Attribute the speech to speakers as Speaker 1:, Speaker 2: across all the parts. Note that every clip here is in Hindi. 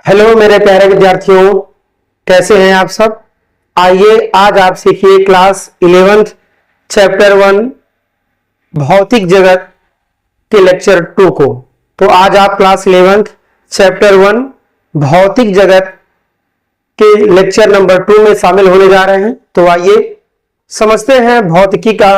Speaker 1: हेलो मेरे प्यारे विद्यार्थियों, कैसे हैं आप सब। आइए आज आप सीखिए क्लास 11th चैप्टर 1 भौतिक जगत के लेक्चर 2 को। तो आज आप क्लास 11th चैप्टर 1 भौतिक जगत के लेक्चर नंबर 2 में शामिल होने जा रहे हैं। तो आइए समझते हैं भौतिकी का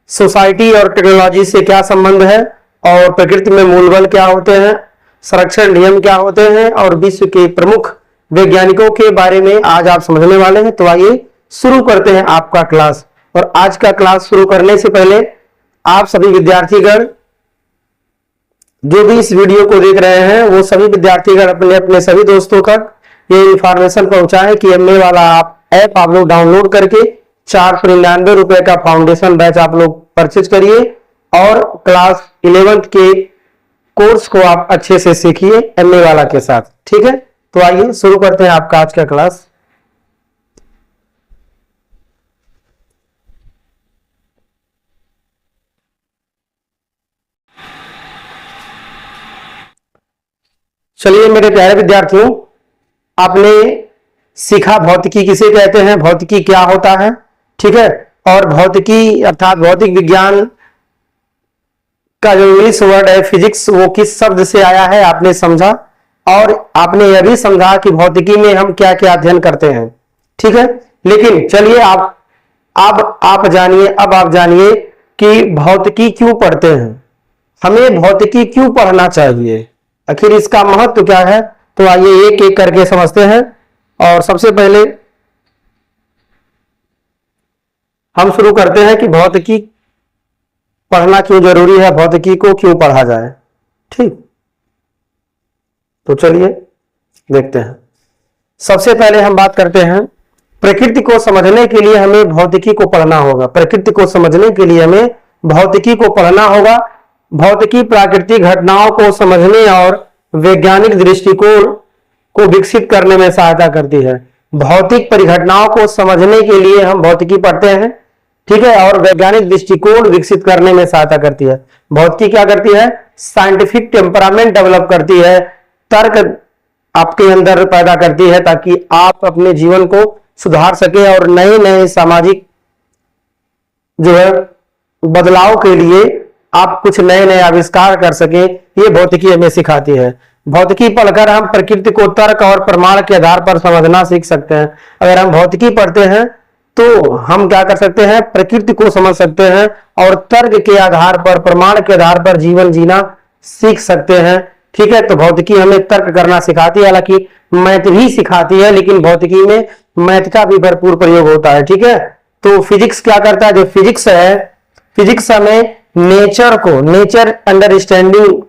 Speaker 1: सोसाइटी और टेक्नोलॉजी से क्या संबंध है और प्रकृति में मूल बल क्या होते हैं, संरक्षण नियम क्या होते हैं और विश्व के प्रमुख वैज्ञानिकों के बारे में आज आप समझने वाले हैं। तो आइए शुरू करते हैं आपका क्लास। और आज का क्लास शुरू करने से पहले आप सभी विद्यार्थीगण जो भी इस वीडियो को देख रहे हैं वो सभी विद्यार्थीगण अपने अपने सभी दोस्तों तक ये इंफॉर्मेशन पहुंचाएं कि एमए वाला ऐप आप लोग डाउनलोड करके 499 रुपए का फाउंडेशन बैच आप लोग परचेज करिए और क्लास 11th के कोर्स को आप अच्छे से सीखिए एमए वाला के साथ। ठीक है, तो आइए शुरू करते हैं आपका आज का क्लास। चलिए मेरे प्यारे विद्यार्थियों, आपने सीखा भौतिकी किसे कहते हैं, भौतिकी क्या होता है। ठीक है, और भौतिकी अर्थात भौतिक विज्ञान का जो इंग्लिश वर्ड है फिजिक्स वो किस शब्द से आया है आपने समझा, और आपने यह भी समझा कि भौतिकी में हम क्या क्या अध्ययन करते हैं। ठीक है, लेकिन चलिए आप जानिए कि भौतिकी क्यों पढ़ते हैं, हमें भौतिकी क्यों पढ़ना चाहिए, आखिर इसका महत्व क्या है। तो आइए एक एक करके समझते हैं। और सबसे पहले हम शुरू करते हैं कि भौतिकी पढ़ना क्यों जरूरी है, भौतिकी को क्यों पढ़ा जाए। ठीक, तो चलिए देखते हैं। सबसे पहले हम बात करते हैं प्रकृति को समझने के लिए हमें भौतिकी को पढ़ना होगा। प्रकृति को समझने के लिए हमें भौतिकी को पढ़ना होगा। भौतिकी प्राकृतिक घटनाओं को समझने और वैज्ञानिक दृष्टिकोण को विकसित करने में सहायता करती है। भौतिक परिघटनाओं को समझने के लिए हम भौतिकी पढ़ते हैं। ठीक है, और वैज्ञानिक दृष्टिकोण विकसित करने में सहायता करती है। भौतिकी क्या करती है, साइंटिफिक टेम्परामेंट डेवलप करती है, तर्क आपके अंदर पैदा करती है ताकि आप अपने जीवन को सुधार सके और नए नए सामाजिक जो है बदलाव के लिए आप कुछ नए नए आविष्कार कर सके। ये भौतिकी हमें सिखाती है। भौतिकी पढ़कर हम प्रकृति को तर्क और प्रमाण के आधार पर समझना सीख सकते हैं। अगर हम भौतिकी पढ़ते हैं तो हम क्या कर सकते हैं, प्रकृति को समझ सकते हैं और तर्क के आधार पर, प्रमाण के आधार पर जीवन जीना सीख सकते हैं। ठीक है, तो भौतिकी हमें तर्क करना सिखाती है, हालांकि मैथ भी सिखाती है, लेकिन भौतिकी में मैथ का भी भरपूर प्रयोग होता है। ठीक है, तो फिजिक्स क्या करता है, जो फिजिक्स है, फिजिक्स हमें नेचर अंडरस्टैंडिंग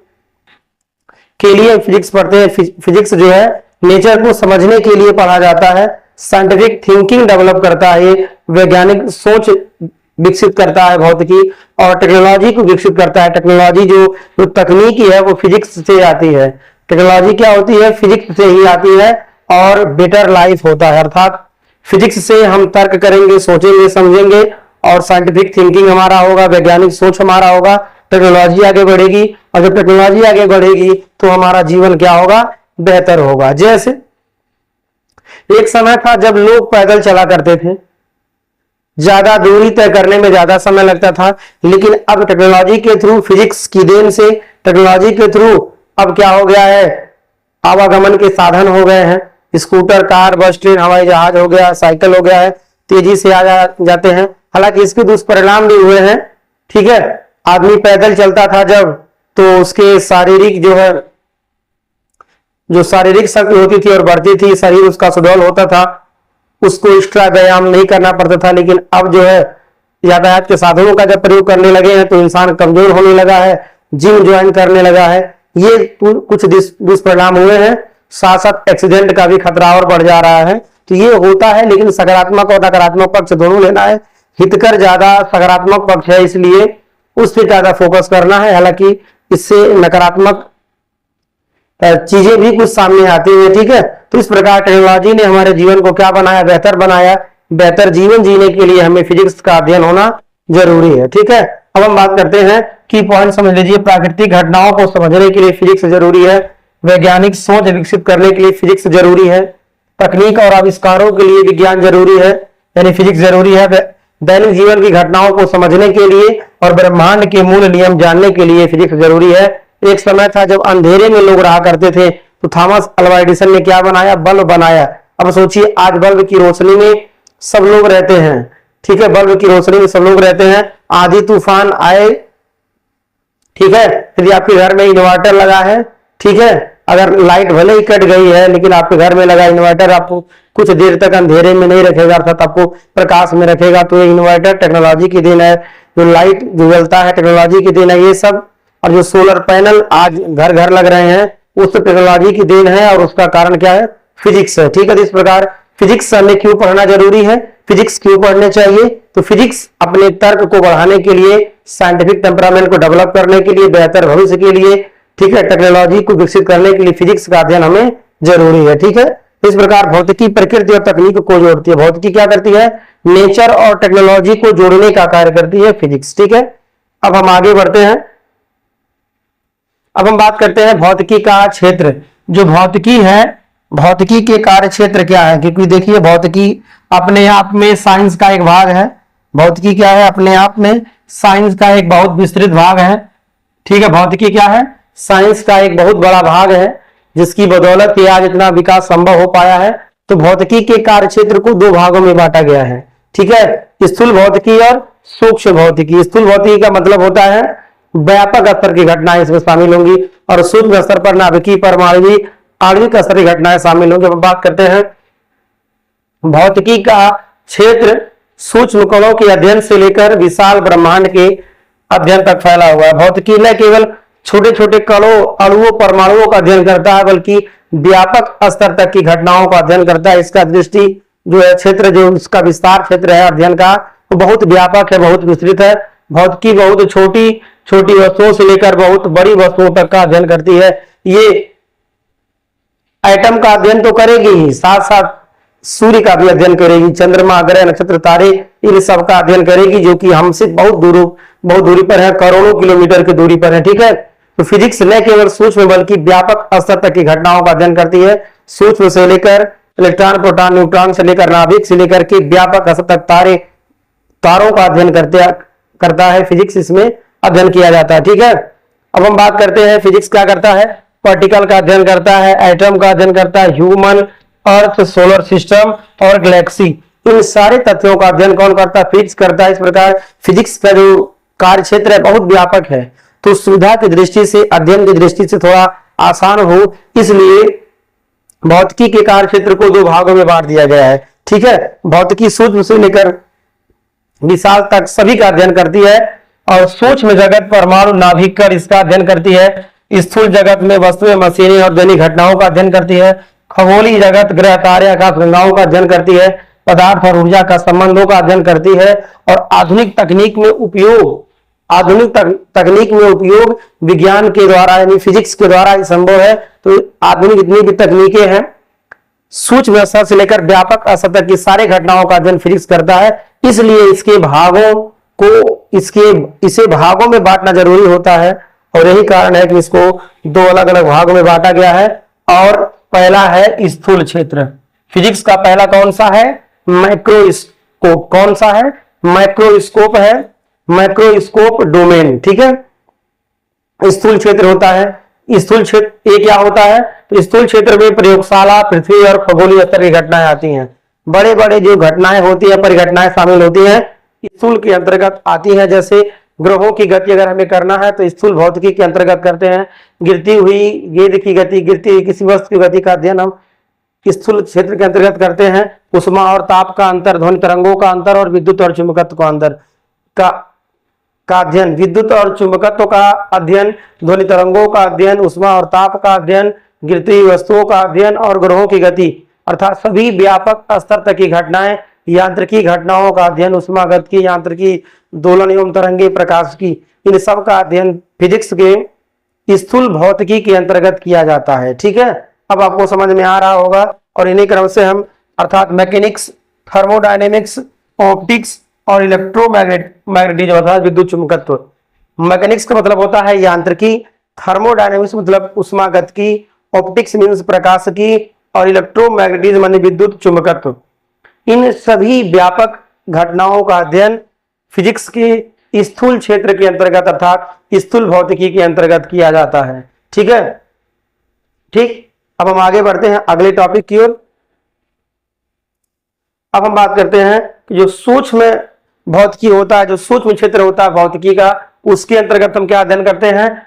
Speaker 1: के लिए फिजिक्स पढ़ते हैं। फिजिक्स जो है नेचर को समझने के लिए पढ़ा जाता है। साइंटिफिक थिंकिंग डेवलप करता है, वैज्ञानिक सोच विकसित करता है भौतिकी, और टेक्नोलॉजी को विकसित करता है। टेक्नोलॉजी जो तकनीकी है वो फिजिक्स से आती है। टेक्नोलॉजी क्या होती है, फिजिक्स से ही आती है, और बेटर लाइफ होता है। अर्थात फिजिक्स से हम तर्क करेंगे, सोचेंगे, समझेंगे, और साइंटिफिक थिंकिंग हमारा होगा, वैज्ञानिक सोच हमारा होगा, टेक्नोलॉजी आगे बढ़ेगी, और जब टेक्नोलॉजी आगे बढ़ेगी तो हमारा जीवन क्या होगा, बेहतर होगा। जैसे एक समय था जब लोग पैदल चला करते थे, ज्यादा दूरी तय करने में ज्यादा समय लगता था, लेकिन अब टेक्नोलॉजी के थ्रू, फिजिक्स की देन से टेक्नोलॉजी के थ्रू अब क्या हो गया है, आवागमन के साधन हो गए हैं। स्कूटर, कार, बस, ट्रेन, हवाई जहाज हो गया, साइकिल हो गया है, तेजी से जाते हैं। हालांकि इसके दुष्परिणाम भी हुए हैं। ठीक है, आदमी पैदल चलता था जब, तो उसके शारीरिक जो शारीरिक शक्ति होती थी और बढ़ती थी, शरीर उसका सुडौल होता था, उसको एक्स्ट्रा व्यायाम नहीं करना पड़ता था। लेकिन अब जो है यातायात के साधनों का जब प्रयोग करने लगे हैं तो इंसान कमजोर होने लगा है, जिम ज्वाइन करने लगा है। ये कुछ दुष्परिणाम हुए हैं। साथ साथ एक्सीडेंट का भी खतरा और बढ़ जा रहा है। तो ये होता है, लेकिन सकारात्मक और नकारात्मक पक्ष दोनों लेना है। हितकर ज्यादा सकारात्मक पक्ष है, इसलिए उस पर ज्यादा फोकस करना है। हालांकि इससे नकारात्मक चीजें भी कुछ सामने आती है। ठीक है, तो इस प्रकार टेक्नोलॉजी ने हमारे जीवन को क्या बनाया, बेहतर बनाया। बेहतर जीवन जीने के लिए हमें फिजिक्स का अध्ययन होना जरूरी है। ठीक है, अब हम बात करते हैं की पॉइंट समझ लीजिए। प्राकृतिक घटनाओं को समझने के लिए फिजिक्स जरूरी है। वैज्ञानिक सोच विकसित करने के लिए फिजिक्स जरूरी है। तकनीक और आविष्कारों के लिए विज्ञान जरूरी है, यानी फिजिक्स जरूरी है। दैनिक जीवन की घटनाओं को समझने के लिए और ब्रह्मांड के मूल नियम जानने के लिए फिजिक्स जरूरी है। एक समय था जब अंधेरे में लोग रहा करते थे, तो थॉमस अल्वा एडिसन ने क्या बनाया? बल्ब बनाया। अब सोचिए, आज बल्ब की रोशनी में सब लोग रहते हैं, ठीक है, बल्ब की रोशनी में सब लोग रहते हैं। आंधी तूफान आए, ठीक है, यदि आपके घर में इन्वर्टर लगा है, ठीक है, अगर लाइट भले ही कट गई है लेकिन आपके घर में लगा इन्वर्टर आपको कुछ देर तक अंधेरे में नहीं रखेगा, अर्थात आपको प्रकाश में रखेगा। तो ये इन्वर्टर टेक्नोलॉजी की देन है। जो लाइट जो जलता है टेक्नोलॉजी की देन है ये सब। और जो सोलर पैनल आज घर घर लग रहे हैं उस टेक्नोलॉजी की देन है, और उसका कारण क्या है? फिजिक्स है, ठीक है। तो इस प्रकार फिजिक्स हमें क्यों पढ़ना जरूरी है, फिजिक्स क्यों पढ़ने चाहिए? तो फिजिक्स अपने तर्क को बढ़ाने के लिए, साइंटिफिक टेम्परामेंट को डेवलप करने के लिए, बेहतर भविष्य के लिए, ठीक है, टेक्नोलॉजी को विकसित करने के लिए फिजिक्स का अध्ययन हमें जरूरी है, ठीक है। इस प्रकार भौतिकी प्रकृति और तकनीक को जोड़ती है। भौतिकी क्या करती है? नेचर और टेक्नोलॉजी को जोड़ने का कार्य करती है फिजिक्स, ठीक है। अब हम आगे बढ़ते हैं। अब हम बात करते हैं भौतिकी का क्षेत्र। जो भौतिकी है, भौतिकी के कार्य क्षेत्र क्या है? क्योंकि देखिए भौतिकी अपने आप में साइंस का एक भाग है। भौतिकी क्या है? अपने आप में साइंस का एक बहुत विस्तृत भाग है, ठीक है। भौतिकी क्या है? साइंस का एक बहुत बड़ा भाग है, जिसकी बदौलत ही आज इतना विकास संभव हो पाया है। तो भौतिकी के कार्य क्षेत्र को दो भागों में बांटा गया है, ठीक है, स्थूल भौतिकी और सूक्ष्म भौतिकी। स्थूल भौतिकी का मतलब होता है व्यापक स्तर की घटनाएं इसमें शामिल होंगी, और सूक्ष्म स्तर पर नाभिकीय, परमाणुविक, आणविक स्तर की घटनाएं शामिल होंगी। हम बात करते हैं भौतिकी का क्षेत्र सूक्ष्म कणों के अध्ययन से लेकर विशाल ब्रह्मांड के अध्ययन तक फैला हुआ है। भौतिकी न केवल छोटे छोटे कणों, अणुओं, परमाणुओं का अध्ययन करता है, बल्कि व्यापक स्तर तक की घटनाओं का अध्ययन करता है। इसका दृष्टि जो है क्षेत्र, जो इसका विस्तार क्षेत्र है अध्ययन का, वो बहुत व्यापक है, बहुत विस्तृत है। भौतिकी बहुत छोटी छोटी वस्तुओं से लेकर बहुत बड़ी वस्तुओं तक का अध्ययन करती है। ये एटम का अध्ययन तो करेगी ही, साथ साथ सूर्य का भी अध्ययन करेगी, चंद्रमा, ग्रह, नक्षत्र, तारे, इन सब का अध्ययन करेगी, जो कि हमसे बहुत दूरी पर है, करोड़ों किलोमीटर की दूरी पर है, ठीक है। तो फिजिक्स न केवल सूक्ष्म बल्कि व्यापक स्तर तक की घटनाओं का अध्ययन करती है। सूक्ष्म से लेकर इलेक्ट्रॉन, प्रोटॉन, न्यूट्रॉन से लेकर नाभिक से लेकर के व्यापक स्तर तक तारों का अध्ययन करता है फिजिक्स, इसमें अध्ययन किया जाता है, ठीक है। अब हम बात करते हैं फिजिक्स क्या करता है? पार्टिकल का अध्ययन करता है, एटम का अध्ययन करता है, ह्यूमन, अर्थ, सोलर सिस्टम और गैलेक्सी, इन सारे तथ्यों का अध्ययन कौन करता है? फिजिक्स करता है। इस प्रकार फिजिक्स का जो कार्य क्षेत्र है बहुत व्यापक है। तो सुविधा की दृष्टि से, अध्ययन की दृष्टि से थोड़ा आसान हो, इसलिए भौतिकी के कार्य क्षेत्र को दो भागों में बांट दिया गया है, ठीक है। भौतिकी सूक्ष्म से लेकर विशाल तक सभी का अध्ययन करती है, और सूक्ष्म जगत, परमाणु, नाभिक कर इसका अध्ययन करती है। स्थूल जगत में वस्तुएं, मशीनें और दैनिक घटनाओं का अध्ययन करती है। खगोलीय जगत, ग्रह, तारे, आकाशगंगाओं का अध्ययन करती है। पदार्थ और ऊर्जा का संबंधों का अध्ययन करती है। और आधुनिक तकनीक में उपयोग विज्ञान के द्वारा, यानी फिजिक्स के द्वारा ही संभव है। तो आधुनिक जितनी भी तकनीकें हैं, सूक्ष्म स्तर से लेकर व्यापक स्तर तक की सारी घटनाओं का अध्ययन फिजिक्स करता है। इसलिए इसके भागों को इसे भागों में बांटना जरूरी होता है, और यही कारण है कि इसको दो अलग अलग भागों में बांटा गया है। और पहला है स्थूल क्षेत्र। फिजिक्स का पहला कौन सा है? माइक्रोस्कोप। कौन सा है? माइक्रोस्कोप है, माइक्रोस्कोप डोमेन, ठीक है। स्थूल क्षेत्र होता है। स्थूल क्षेत्र ये क्या होता है? तो स्थूल क्षेत्र में प्रयोगशाला, पृथ्वी और खगोलीय स्तर की घटनाएं आती हैं। बड़े बड़े जो घटनाएं होती है, परिघटनाएं शामिल होती हैं, स्थूल के अंतर्गत आती हैं। जैसे ग्रहों की गति अगर हमें करना है तो स्थूल भौतिकी के अंतर्गत करते हैं। गिरती हुई गेंद की गति, गिरती हुई किसी वस्तु की गति का अध्ययन हम स्थूल क्षेत्र के अंतर्गत करते हैं। उष्मा और ताप का अंतर, ध्वनि तरंगों का अंतर और विद्युत और चुंबकत्व का अंतर का अध्ययन, विद्युत और चुंबकत्व का अध्ययन, ध्वनि तरंगों का अध्ययन, उष्मा और ताप का अध्ययन, गिरती हुई वस्तुओं का अध्ययन और ग्रहों की गति, अर्थात सभी व्यापक स्तर तक की घटनाएं, यांत्रिकी घटनाओं का अध्ययन, उष्मागतिकी, यांत्रिकी, दोलन एवं तरंगे, प्रकाश की, इन सब का अध्ययन फिजिक्स के स्थूल भौतिकी के अंतर्गत किया जाता है, ठीक है। अब आपको समझ में आ रहा होगा। और इन्हीं क्रम से हम अर्थात मैकेनिक्स, थर्मोडायनेमिक्स, ऑप्टिक्स और इलेक्ट्रोमैग्नेटिज्म अर्थात विद्युत चुंबकत्व। मैकेनिक्स का मतलब होता है यांत्रिकी, थर्मोडायनेमिक्स मतलब उष्मागतिकी, ऑप्टिक्स मीन्स प्रकाशिकी, और इलेक्ट्रोमैग्नेटिज्म यानी विद्युत चुंबकत्व। इन सभी व्यापक घटनाओं का अध्ययन फिजिक्स के स्थूल क्षेत्र के अंतर्गत अर्थात स्थूल भौतिकी के अंतर्गत किया जाता है। ठीक है, ठीक। अब हम आगे बढ़ते हैं अगले टॉपिक की ओर। अब हम बात करते हैं कि जो सूक्ष्म भौतिकी होता है, जो सूक्ष्म क्षेत्र होता है भौतिकी का, उसके अंतर्गत हम क्या अध्ययन करते हैं,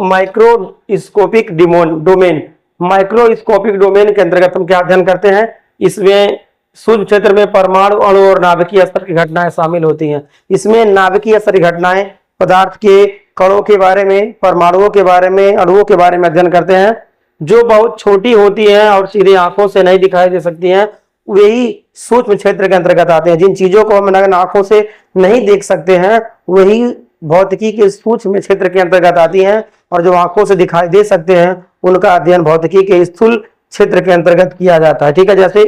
Speaker 1: माइक्रोस्कोपिक डोमेन। माइक्रोस्कोपिक डोमेन के अंतर्गत हम क्या अध्ययन करते हैं, इसमें सूक्ष्म क्षेत्र में परमाणु, अणु और नाभिकीय स्तर की घटनाएं शामिल होती हैं। इसमें नाभिकीय स्तर की घटनाएं पदार्थ के कणों के बारे में, परमाणुओं के बारे में, अणुओं के बारे में अध्ययन करते हैं, जो बहुत छोटी होती हैं और सीधे आंखों से नहीं दिखाई दे सकती हैं, वही सूक्ष्म क्षेत्र के अंतर्गत आते हैं। जिन चीजों को हम आंखों से नहीं देख सकते हैं वही भौतिकी के सूक्ष्म क्षेत्र के अंतर्गत आती हैं, और जो आंखों से दिखाई दे सकते हैं उनका अध्ययन भौतिकी के स्थूल क्षेत्र के अंतर्गत किया जाता है। ठीक है, जैसे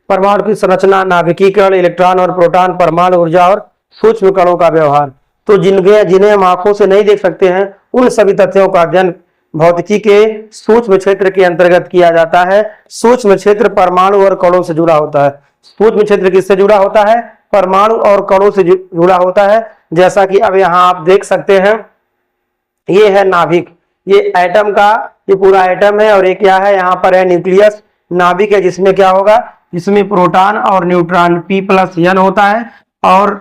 Speaker 1: परमाणु की संरचना, नाभिकीकरण, इलेक्ट्रॉन और प्रोटॉन, परमाणु ऊर्जा और सूक्ष्म कणों का व्यवहार। तो जिन्हें हम आंखों से नहीं देख सकते हैं उन सभी तथ्यों का अध्ययन भौतिकी के सूक्ष्म क्षेत्र के अंतर्गत किया जाता है। सूक्ष्म क्षेत्र परमाणु और कणों से जुड़ा होता है। सूक्ष्म क्षेत्र किससे जुड़ा होता है, परमाणु और कणों से जुड़ा होता है। जैसा कि अब यहाँ आप देख सकते हैं, ये है नाभिक, ये एटम का, ये पूरा एटम है, और ये क्या है, यहाँ पर है न्यूक्लियस। नाभिक है जिसमें क्या होगा, जिसमें प्रोटॉन और न्यूट्रॉन P+N होता है, और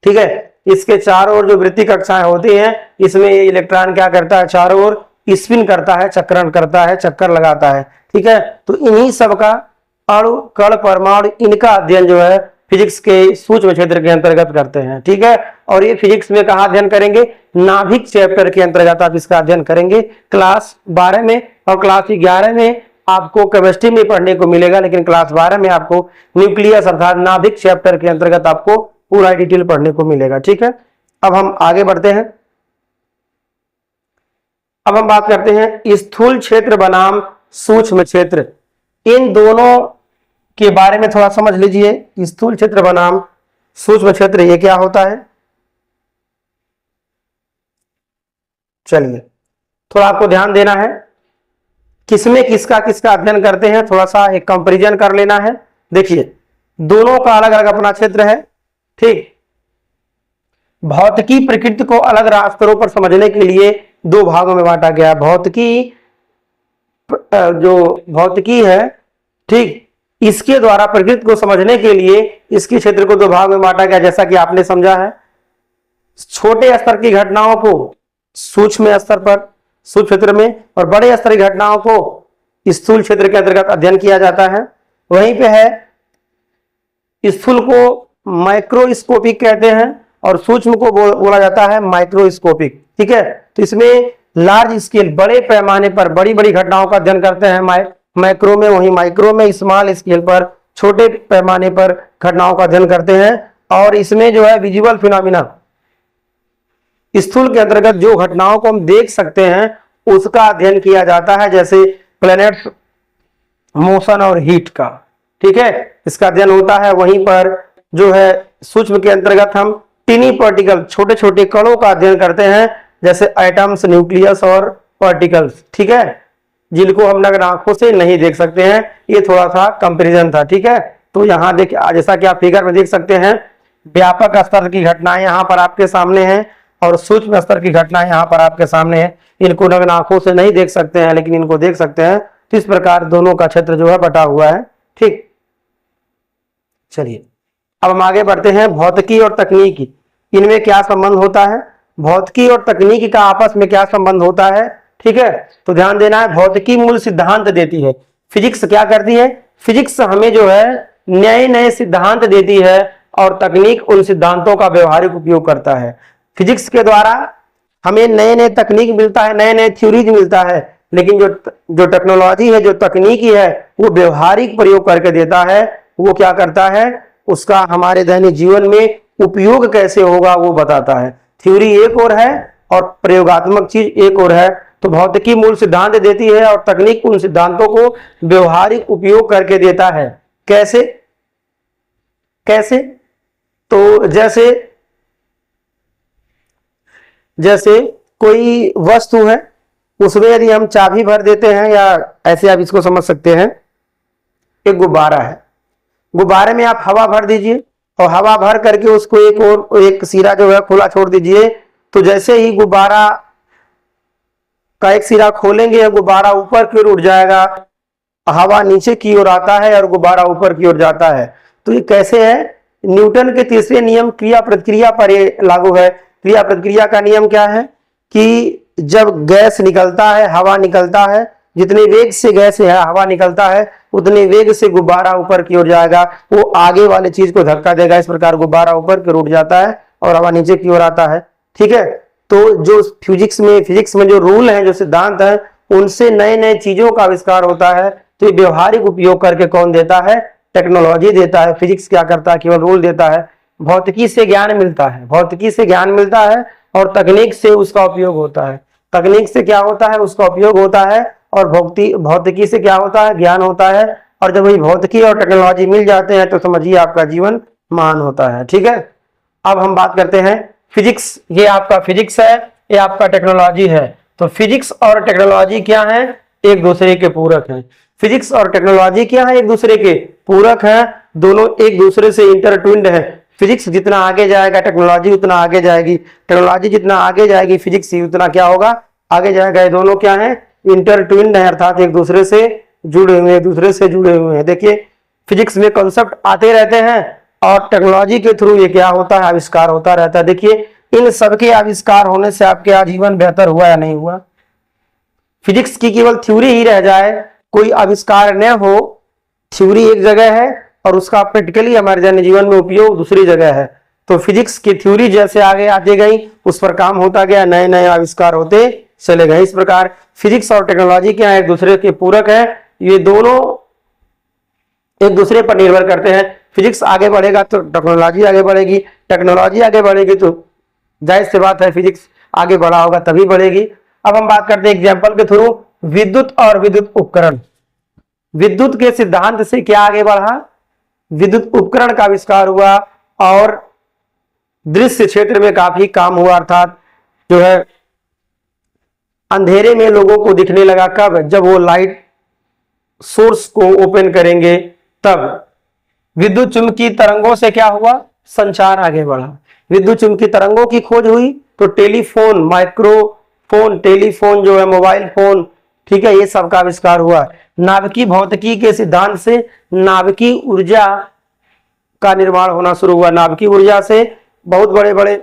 Speaker 1: ठीक है, इसके चारों ओर जो वृत्तीय कक्षाएं होती हैं, इसमें ये इलेक्ट्रॉन क्या करता है, चारों ओर स्पिन करता है, चक्रण करता है, चक्कर लगाता है। ठीक है, तो इन्हीं सब का अणु, कण, परमाणु, इनका अध्ययन जो है फिजिक्स के सूक्ष्म क्षेत्र के अंतर्गत करते हैं। ठीक है, और ये फिजिक्स में कहा अध्ययन करेंगे, नाभिक चैप्टर के अंतर्गत आप इसका अध्ययन करेंगे क्लास 12 में, और क्लास 11 में आपको केमिस्ट्री में पढ़ने को मिलेगा, लेकिन क्लास 12 में आपको न्यूक्लियस अर्थात नाभिक चैप्टर के अंतर्गत आपको पूरा डिटेल पढ़ने को मिलेगा। ठीक है, अब हम आगे बढ़ते हैं। अब हम बात करते हैं स्थूल क्षेत्र बनाम सूक्ष्म क्षेत्र। इन दोनों के बारे में थोड़ा समझ लीजिए। स्थूल क्षेत्र बनाम सूक्ष्म क्षेत्र ये क्या होता है, चलिए थोड़ा आपको ध्यान देना है। किसमें किसका किसका अध्ययन करते हैं, थोड़ा सा एक कंपैरिजन कर लेना है। देखिए, दोनों का अलग अलग अपना क्षेत्र है। ठीक, भौतिकी प्रकृति को अलग स्तरों पर समझने के लिए दो भागों में बांटा गया। भौतिकी, जो भौतिकी है, ठीक, इसके द्वारा प्रकृति को समझने के लिए इसके क्षेत्र को दो भाग में बांटा गया, जैसा कि आपने समझा है। छोटे स्तर की घटनाओं को सूक्ष्म स्तर पर, सूक्ष्म क्षेत्र में, और बड़े स्तर की घटनाओं को स्थूल क्षेत्र के अंतर्गत अध्ययन किया जाता है। वहीं पे है, स्थूल को माइक्रोस्कोपिक कहते हैं और सूक्ष्म को बोला जाता है माइक्रोस्कोपिक। ठीक है, तो इसमें लार्ज स्केल, बड़े पैमाने पर बड़ी बड़ी घटनाओं का अध्ययन करते हैं माइक्रो में, वहीं माइक्रो में स्मॉल स्केल पर, छोटे पैमाने पर घटनाओं का अध्ययन करते हैं। और इसमें जो है विजुअल फिनोमिना, स्थूल के अंतर्गत जो घटनाओं को हम देख सकते हैं उसका अध्ययन किया जाता है, जैसे प्लैनेट्स, मोशन और हीट का। ठीक है, इसका अध्ययन होता है। वहीं पर जो है सूक्ष्म के अंतर्गत हम टिनी पार्टिकल, छोटे छोटे कणों का अध्ययन करते हैं, जैसे एटम्स, न्यूक्लियस और पार्टिकल्स। ठीक है, जिनको हम नग्न आंखों से नहीं देख सकते हैं। ये थोड़ा सा कंपैरिजन था। ठीक है, तो यहाँ देख, जैसा कि आप फिगर में देख सकते हैं, व्यापक स्तर की घटनाएं यहाँ पर आपके सामने हैं और सूक्ष्म स्तर की घटनाएं यहाँ पर आपके सामने है। इनको नग्न आंखों से नहीं देख सकते हैं, लेकिन इनको देख सकते हैं। तो इस प्रकार दोनों का क्षेत्र जो है बटा हुआ है। ठीक, चलिए अब हम आगे बढ़ते हैं। भौतिकी और तकनीकी, इनमें क्या संबंध होता है, भौतिकी और तकनीकी का आपस में क्या संबंध होता है। ठीक है, तो ध्यान देना है। भौतिकी मूल सिद्धांत देती है, फिजिक्स क्या करती है, फिजिक्स हमें जो है नए नए सिद्धांत देती है, और तकनीक उन सिद्धांतों का व्यवहारिक उपयोग करता है। फिजिक्स के द्वारा हमें नए नए तकनीक मिलता है, नए नए थ्योरीज मिलता है, लेकिन जो टेक्नोलॉजी है, जो तकनीकी है, वो व्यवहारिक प्रयोग करके देता है। वो क्या करता है, उसका हमारे दैनिक जीवन में उपयोग कैसे होगा वो बताता है। थ्योरी एक और है और प्रयोगात्मक चीज एक और है। तो भौतिकी मूल सिद्धांत देती है और तकनीक उन सिद्धांतों को व्यवहारिक उपयोग करके देता है। कैसे कैसे, तो जैसे कोई वस्तु है, उसमें यदि हम चाबी भर देते हैं, या ऐसे आप इसको समझ सकते हैं, एक गुब्बारा है, गुब्बारे में आप हवा भर दीजिए और हवा भर करके उसको एक सिरा जो है खुला छोड़ दीजिए, तो जैसे ही गुब्बारा का एक सिरा खोलेंगे गुब्बारा ऊपर की ओर उठ जाएगा, हवा नीचे की ओर आता है और गुब्बारा ऊपर की ओर जाता है। तो ये कैसे है? न्यूटन के तीसरे नियम क्रिया प्रतिक्रिया पर ये लागू है। क्रिया प्रतिक्रिया का नियम क्या है कि जब गैस निकलता है, हवा निकलता है, जितने वेग से गैस है हवा निकलता है उतने वेग से गुब्बारा ऊपर की ओर जाएगा, वो आगे वाले चीज को धक्का देगा, इस प्रकार गुब्बारा ऊपर की ओर उठ जाता है और हवा नीचे की ओर आता है। ठीक है, तो जो फिजिक्स में जो रूल है, जो सिद्धांत है, उनसे नए नए चीजों का आविष्कार होता है। तो ये व्यवहारिक उपयोग करके कौन देता है? टेक्नोलॉजी देता है। फिजिक्स क्या करता है? केवल रूल देता है। भौतिकी से ज्ञान मिलता है, भौतिकी से ज्ञान मिलता है और तकनीक से उसका उपयोग होता है। तकनीक से क्या होता है? उसका उपयोग होता है। और भौतिकी से क्या होता है? ज्ञान होता है। और जब वही भौतिकी और टेक्नोलॉजी मिल जाते हैं तो समझिए आपका जीवन महान होता है। ठीक है, अब हम बात करते हैं फिजिक्स। ये आपका फिजिक्स है, ये आपका टेक्नोलॉजी है। तो फिजिक्स और टेक्नोलॉजी क्या है? एक दूसरे के पूरक हैं। फिजिक्स और टेक्नोलॉजी क्या है? एक दूसरे के पूरक हैं। दोनों एक दूसरे से इंटरट्विन्ड है। फिजिक्स जितना आगे जाएगा टेक्नोलॉजी उतना आगे जाएगी, टेक्नोलॉजी जितना आगे जाएगी फिजिक्स ही उतना क्या होगा? आगे जाएगा। ये दोनों क्या है? इंटरट्विन्ड है, अर्थात एक दूसरे से जुड़े हुए, एक दूसरे से जुड़े हुए हैं। देखिए फिजिक्स में कॉन्सेप्ट आते रहते हैं और टेक्नोलॉजी के थ्रू ये क्या होता है? आविष्कार होता रहता है। देखिए इन सबके आविष्कार होने से आपके जीवन बेहतर हुआ या नहीं हुआ? फिजिक्स की केवल थ्योरी ही रह जाए, कोई आविष्कार न हो, थ्योरी एक जगह है और उसका प्रैक्टिकली हमारे दैनिक जीवन में उपयोग दूसरी जगह है। तो फिजिक्स की थ्योरी जैसे आगे आती गई उस पर काम होता गया, नए नए आविष्कार होते चले गए। इस प्रकार फिजिक्स और टेक्नोलॉजी क्या है? एक दूसरे के पूरक है। ये दोनों एक दूसरे पर निर्भर करते हैं। फिजिक्स आगे बढ़ेगा तो टेक्नोलॉजी आगे बढ़ेगी, टेक्नोलॉजी आगे बढ़ेगी तो जाहिर सी बात है फिजिक्स आगे बढ़ा होगा तभी बढ़ेगी। अब हम बात करते हैं एग्जाम्पल के थ्रू, विद्युत और विद्युत उपकरण। विद्युत के सिद्धांत से क्या आगे बढ़ा? विद्युत उपकरण का आविष्कार हुआ और दृश्य क्षेत्र में काफी काम हुआ, अर्थात जो है अंधेरे में लोगों को दिखने लगा। कब? जब वो लाइट सोर्स को ओपन करेंगे तब। विद्युत चुंबकीय तरंगों से क्या हुआ? संचार आगे बढ़ा। विद्युत चुंबकीय तरंगों की खोज हुई तो टेलीफोन, माइक्रोफोन, टेलीफोन जो है मोबाइल फोन, ठीक है, ये सब का आविष्कार हुआ। नाभिकीय भौतिकी के सिद्धांत से नाभिकीय ऊर्जा का निर्माण होना शुरू हुआ। नाभिकीय ऊर्जा से बहुत बड़े बड़े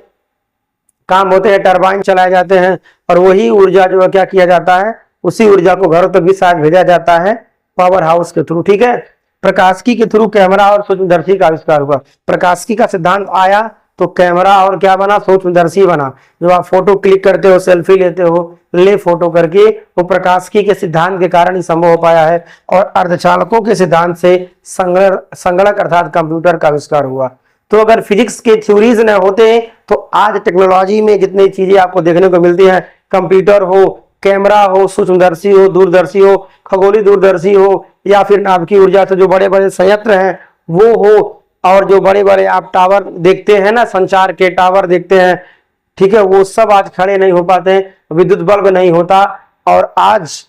Speaker 1: काम होते हैं, टरबाइन चलाए जाते हैं और वही ऊर्जा जो है क्या किया जाता है? उसी ऊर्जा को घरों तक भी शायद भेजा जाता है पावर हाउस के थ्रू। ठीक है, प्रकाशिकी के थ्रू कैमरा और सूक्ष्मदर्शी का आविष्कार हुआ। प्रकाशिकी का सिद्धांत आया तो कैमरा और क्या बना? सूक्ष्मदर्शी बना। जो आप फोटो क्लिक करते हो, सेल्फी लेते हो, ले फोटो करके, वो प्रकाशिकी के सिद्धांत के कारण ही संभव हो पाया है। और अर्धचालकों के सिद्धांत से संगणक अर्थात कंप्यूटर का आविष्कार हुआ। तो अगर फिजिक्स के थ्योरीज न होते तो आज टेक्नोलॉजी में जितनी चीजें आपको देखने को मिलती हैं, कंप्यूटर हो, कैमरा हो, सूक्ष्मदर्शी हो, दूरदर्शी हो, खगोलीय दूरदर्शी हो, या फिर नाभिकीय ऊर्जा से जो बड़े बड़े संयंत्र हैं वो हो, और जो बड़े बड़े आप टावर देखते हैं ना, संचार के टावर देखते हैं, ठीक है, वो सब आज खड़े नहीं हो पाते हैं, विद्युत बल्ब नहीं होता और आज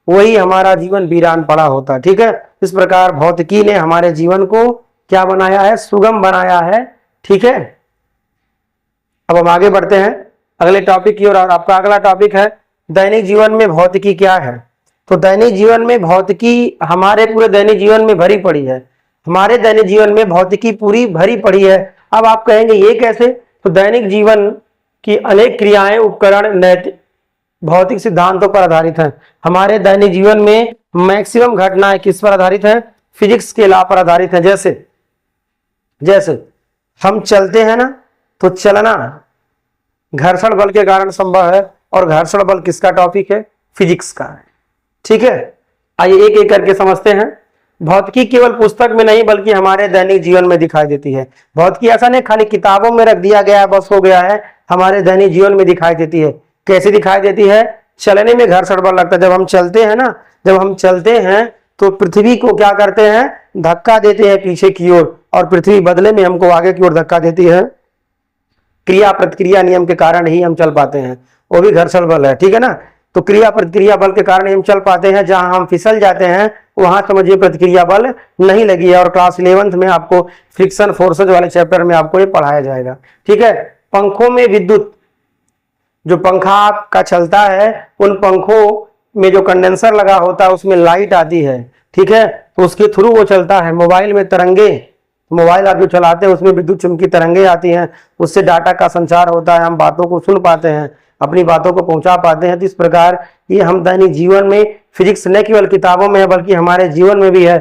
Speaker 1: वही हमारा जीवन वीरान पड़ा होता। ठीक है, इस प्रकार भौतिकी ने हमारे जीवन को क्या बनाया है? सुगम बनाया है। ठीक है, अब हम आगे बढ़ते हैं अगले टॉपिक की ओर। और आपका अगला टॉपिक है दैनिक जीवन में भौतिकी क्या है। तो दैनिक जीवन में भौतिकी हमारे पूरे दैनिक जीवन में भरी पड़ी है। हमारे दैनिक जीवन में भौतिकी पूरी भरी पड़ी है। अब आप कहेंगे ये कैसे? तो दैनिक जीवन की अनेक क्रियाएं, उपकरण नैतिक भौतिक सिद्धांतों पर आधारित हैं। हमारे दैनिक जीवन में मैक्सिमम घटनाएं किस पर आधारित हैं? फिजिक्स के लॉ पर आधारित हैं। जैसे हम चलते हैं ना, तो चलना घर्षण बल के कारण संभव है और घर्षण बल किसका टॉपिक है? फिजिक्स का है। ठीक है, आइए एक एक करके समझते हैं। भौतिकी केवल पुस्तक में नहीं बल्कि हमारे दैनिक जीवन में दिखाई देती है। भौतिकी ऐसा नहीं खाली किताबों में रख दिया गया बस हो गया है, हमारे दैनिक जीवन में दिखाई देती है। कैसे दिखाई देती है? चलने में घर्षण बल लगता है। जब हम चलते हैं ना, जब हम चलते हैं तो पृथ्वी को क्या करते हैं? धक्का देते हैं पीछे की ओर और पृथ्वी बदले में हमको आगे की ओर धक्का देती है। क्रिया प्रतिक्रिया नियम के कारण ही हम चल पाते हैं, वो भी घर्षण बल है। ठीक है ना, तो क्रिया प्रतिक्रिया बल के कारण हम चल पाते हैं। जहां हम फिसल जाते हैं वहां समझिए प्रतिक्रिया बल नहीं लगी है। और क्लास 11th में आपको फ्रिक्शन फोर्सेज वाले चैप्टर में आपको ये पढ़ाया जाएगा। ठीक है। पंखों में विद्युत, जो पंखा आपका चलता है उन पंखों में जो कंडेंसर लगा होता है उसमें लाइट आती है। ठीक है, तो उसके थ्रू वो चलता है। मोबाइल में तरंगे, मोबाइल आप जो चलाते हैं उसमें विद्युत चुंबकीय तरंगे आती हैं, उससे डाटा का संचार होता है, हम बातों को सुन पाते हैं, अपनी बातों को पहुंचा पाते हैं। तो इस प्रकार ये हम दैनिक जीवन में फिजिक्स न केवल किताबों में है बल्कि हमारे जीवन में भी है।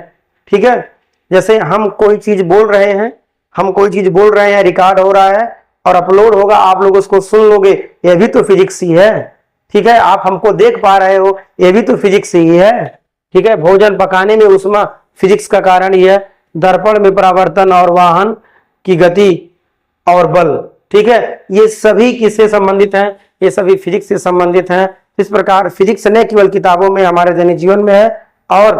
Speaker 1: ठीक है, जैसे हम कोई चीज बोल रहे हैं, रिकॉर्ड हो रहा है और अपलोड होगा, आप लोग उसको सुन लोगे, यह भी तो फिजिक्स ही है। ठीक है, आप हमको देख पा रहे हो, यह भी तो फिजिक्स ही है। ठीक है, भोजन पकाने में उष्मा फिजिक्स का कारण ही है। दर्पण में परावर्तन और वाहन की गति और बल, ठीक है, ये सभी किससे संबंधित हैं? ये सभी फिजिक्स से संबंधित हैं। इस प्रकार फिजिक्स न केवल किताबों में, हमारे दैनिक जीवन में है। और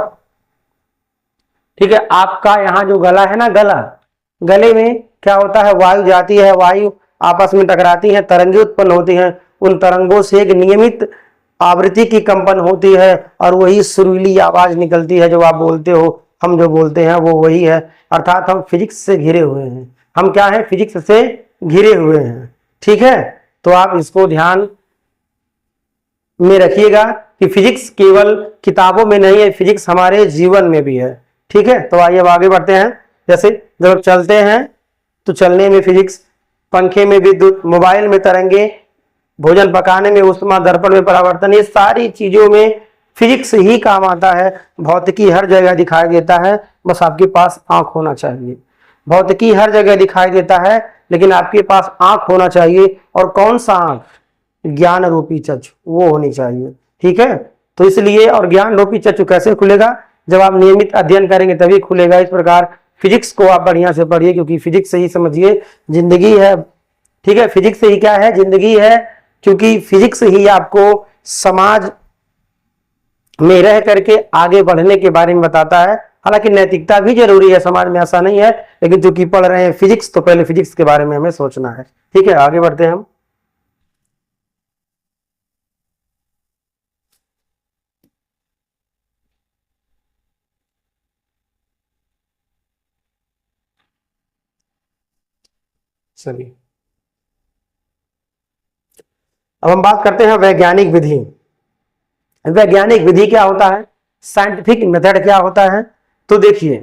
Speaker 1: ठीक है, आपका यहाँ जो गला है ना, गले में क्या होता है? वायु जाती है, वायु आपस में टकराती है, तरंगे उत्पन्न होती हैं। उन तरंगों से एक नियमित आवृत्ति की कंपन होती है और वही सुरीली आवाज निकलती है जो आप बोलते हो, हम जो बोलते हैं वो वही है। अर्थात हम फिजिक्स से घिरे हुए हैं। हम क्या है? फिजिक्स से घिरे हुए हैं। ठीक है, तो आप इसको ध्यान में रखिएगा कि फिजिक्स केवल किताबों में नहीं है, फिजिक्स हमारे जीवन में भी है। ठीक है, तो आइए अब आगे बढ़ते हैं। जैसे जब चलते हैं तो चलने में फिजिक्स, पंखे में विद्युत, मोबाइल में तरंगे, भोजन पकाने में उष्मा, दर्पण में परावर्तन, ये सारी चीजों में फिजिक्स ही काम आता है। भौतिकी हर जगह दिखाई देता है, बस आपके पास आंख होना चाहिए। भौतिकी हर जगह दिखाई देता है लेकिन आपके पास आंख होना चाहिए। और कौन सा आंख? ज्ञान रूपी चक्षु, वो होनी चाहिए। ठीक है, तो इसलिए, और ज्ञान रूपी चक्षु कैसे खुलेगा? जब आप नियमित अध्ययन करेंगे तभी खुलेगा। इस प्रकार फिजिक्स को आप बढ़िया से पढ़िए, क्योंकि फिजिक्स से ही समझिए जिंदगी है। ठीक है, फिजिक्स से ही क्या है? जिंदगी है, क्योंकि फिजिक्स ही आपको समाज में रह करके आगे बढ़ने के बारे में बताता है। हालांकि नैतिकता भी जरूरी है समाज में, ऐसा नहीं है, लेकिन चूंकि पढ़ रहे हैं फिजिक्स तो पहले फिजिक्स के बारे में हमें सोचना है। ठीक है, आगे बढ़ते हैं हम। चलिए अब हम बात करते हैं वैज्ञानिक विधि। वैज्ञानिक विधि क्या होता है? साइंटिफिक मेथड क्या होता है? तो देखिए,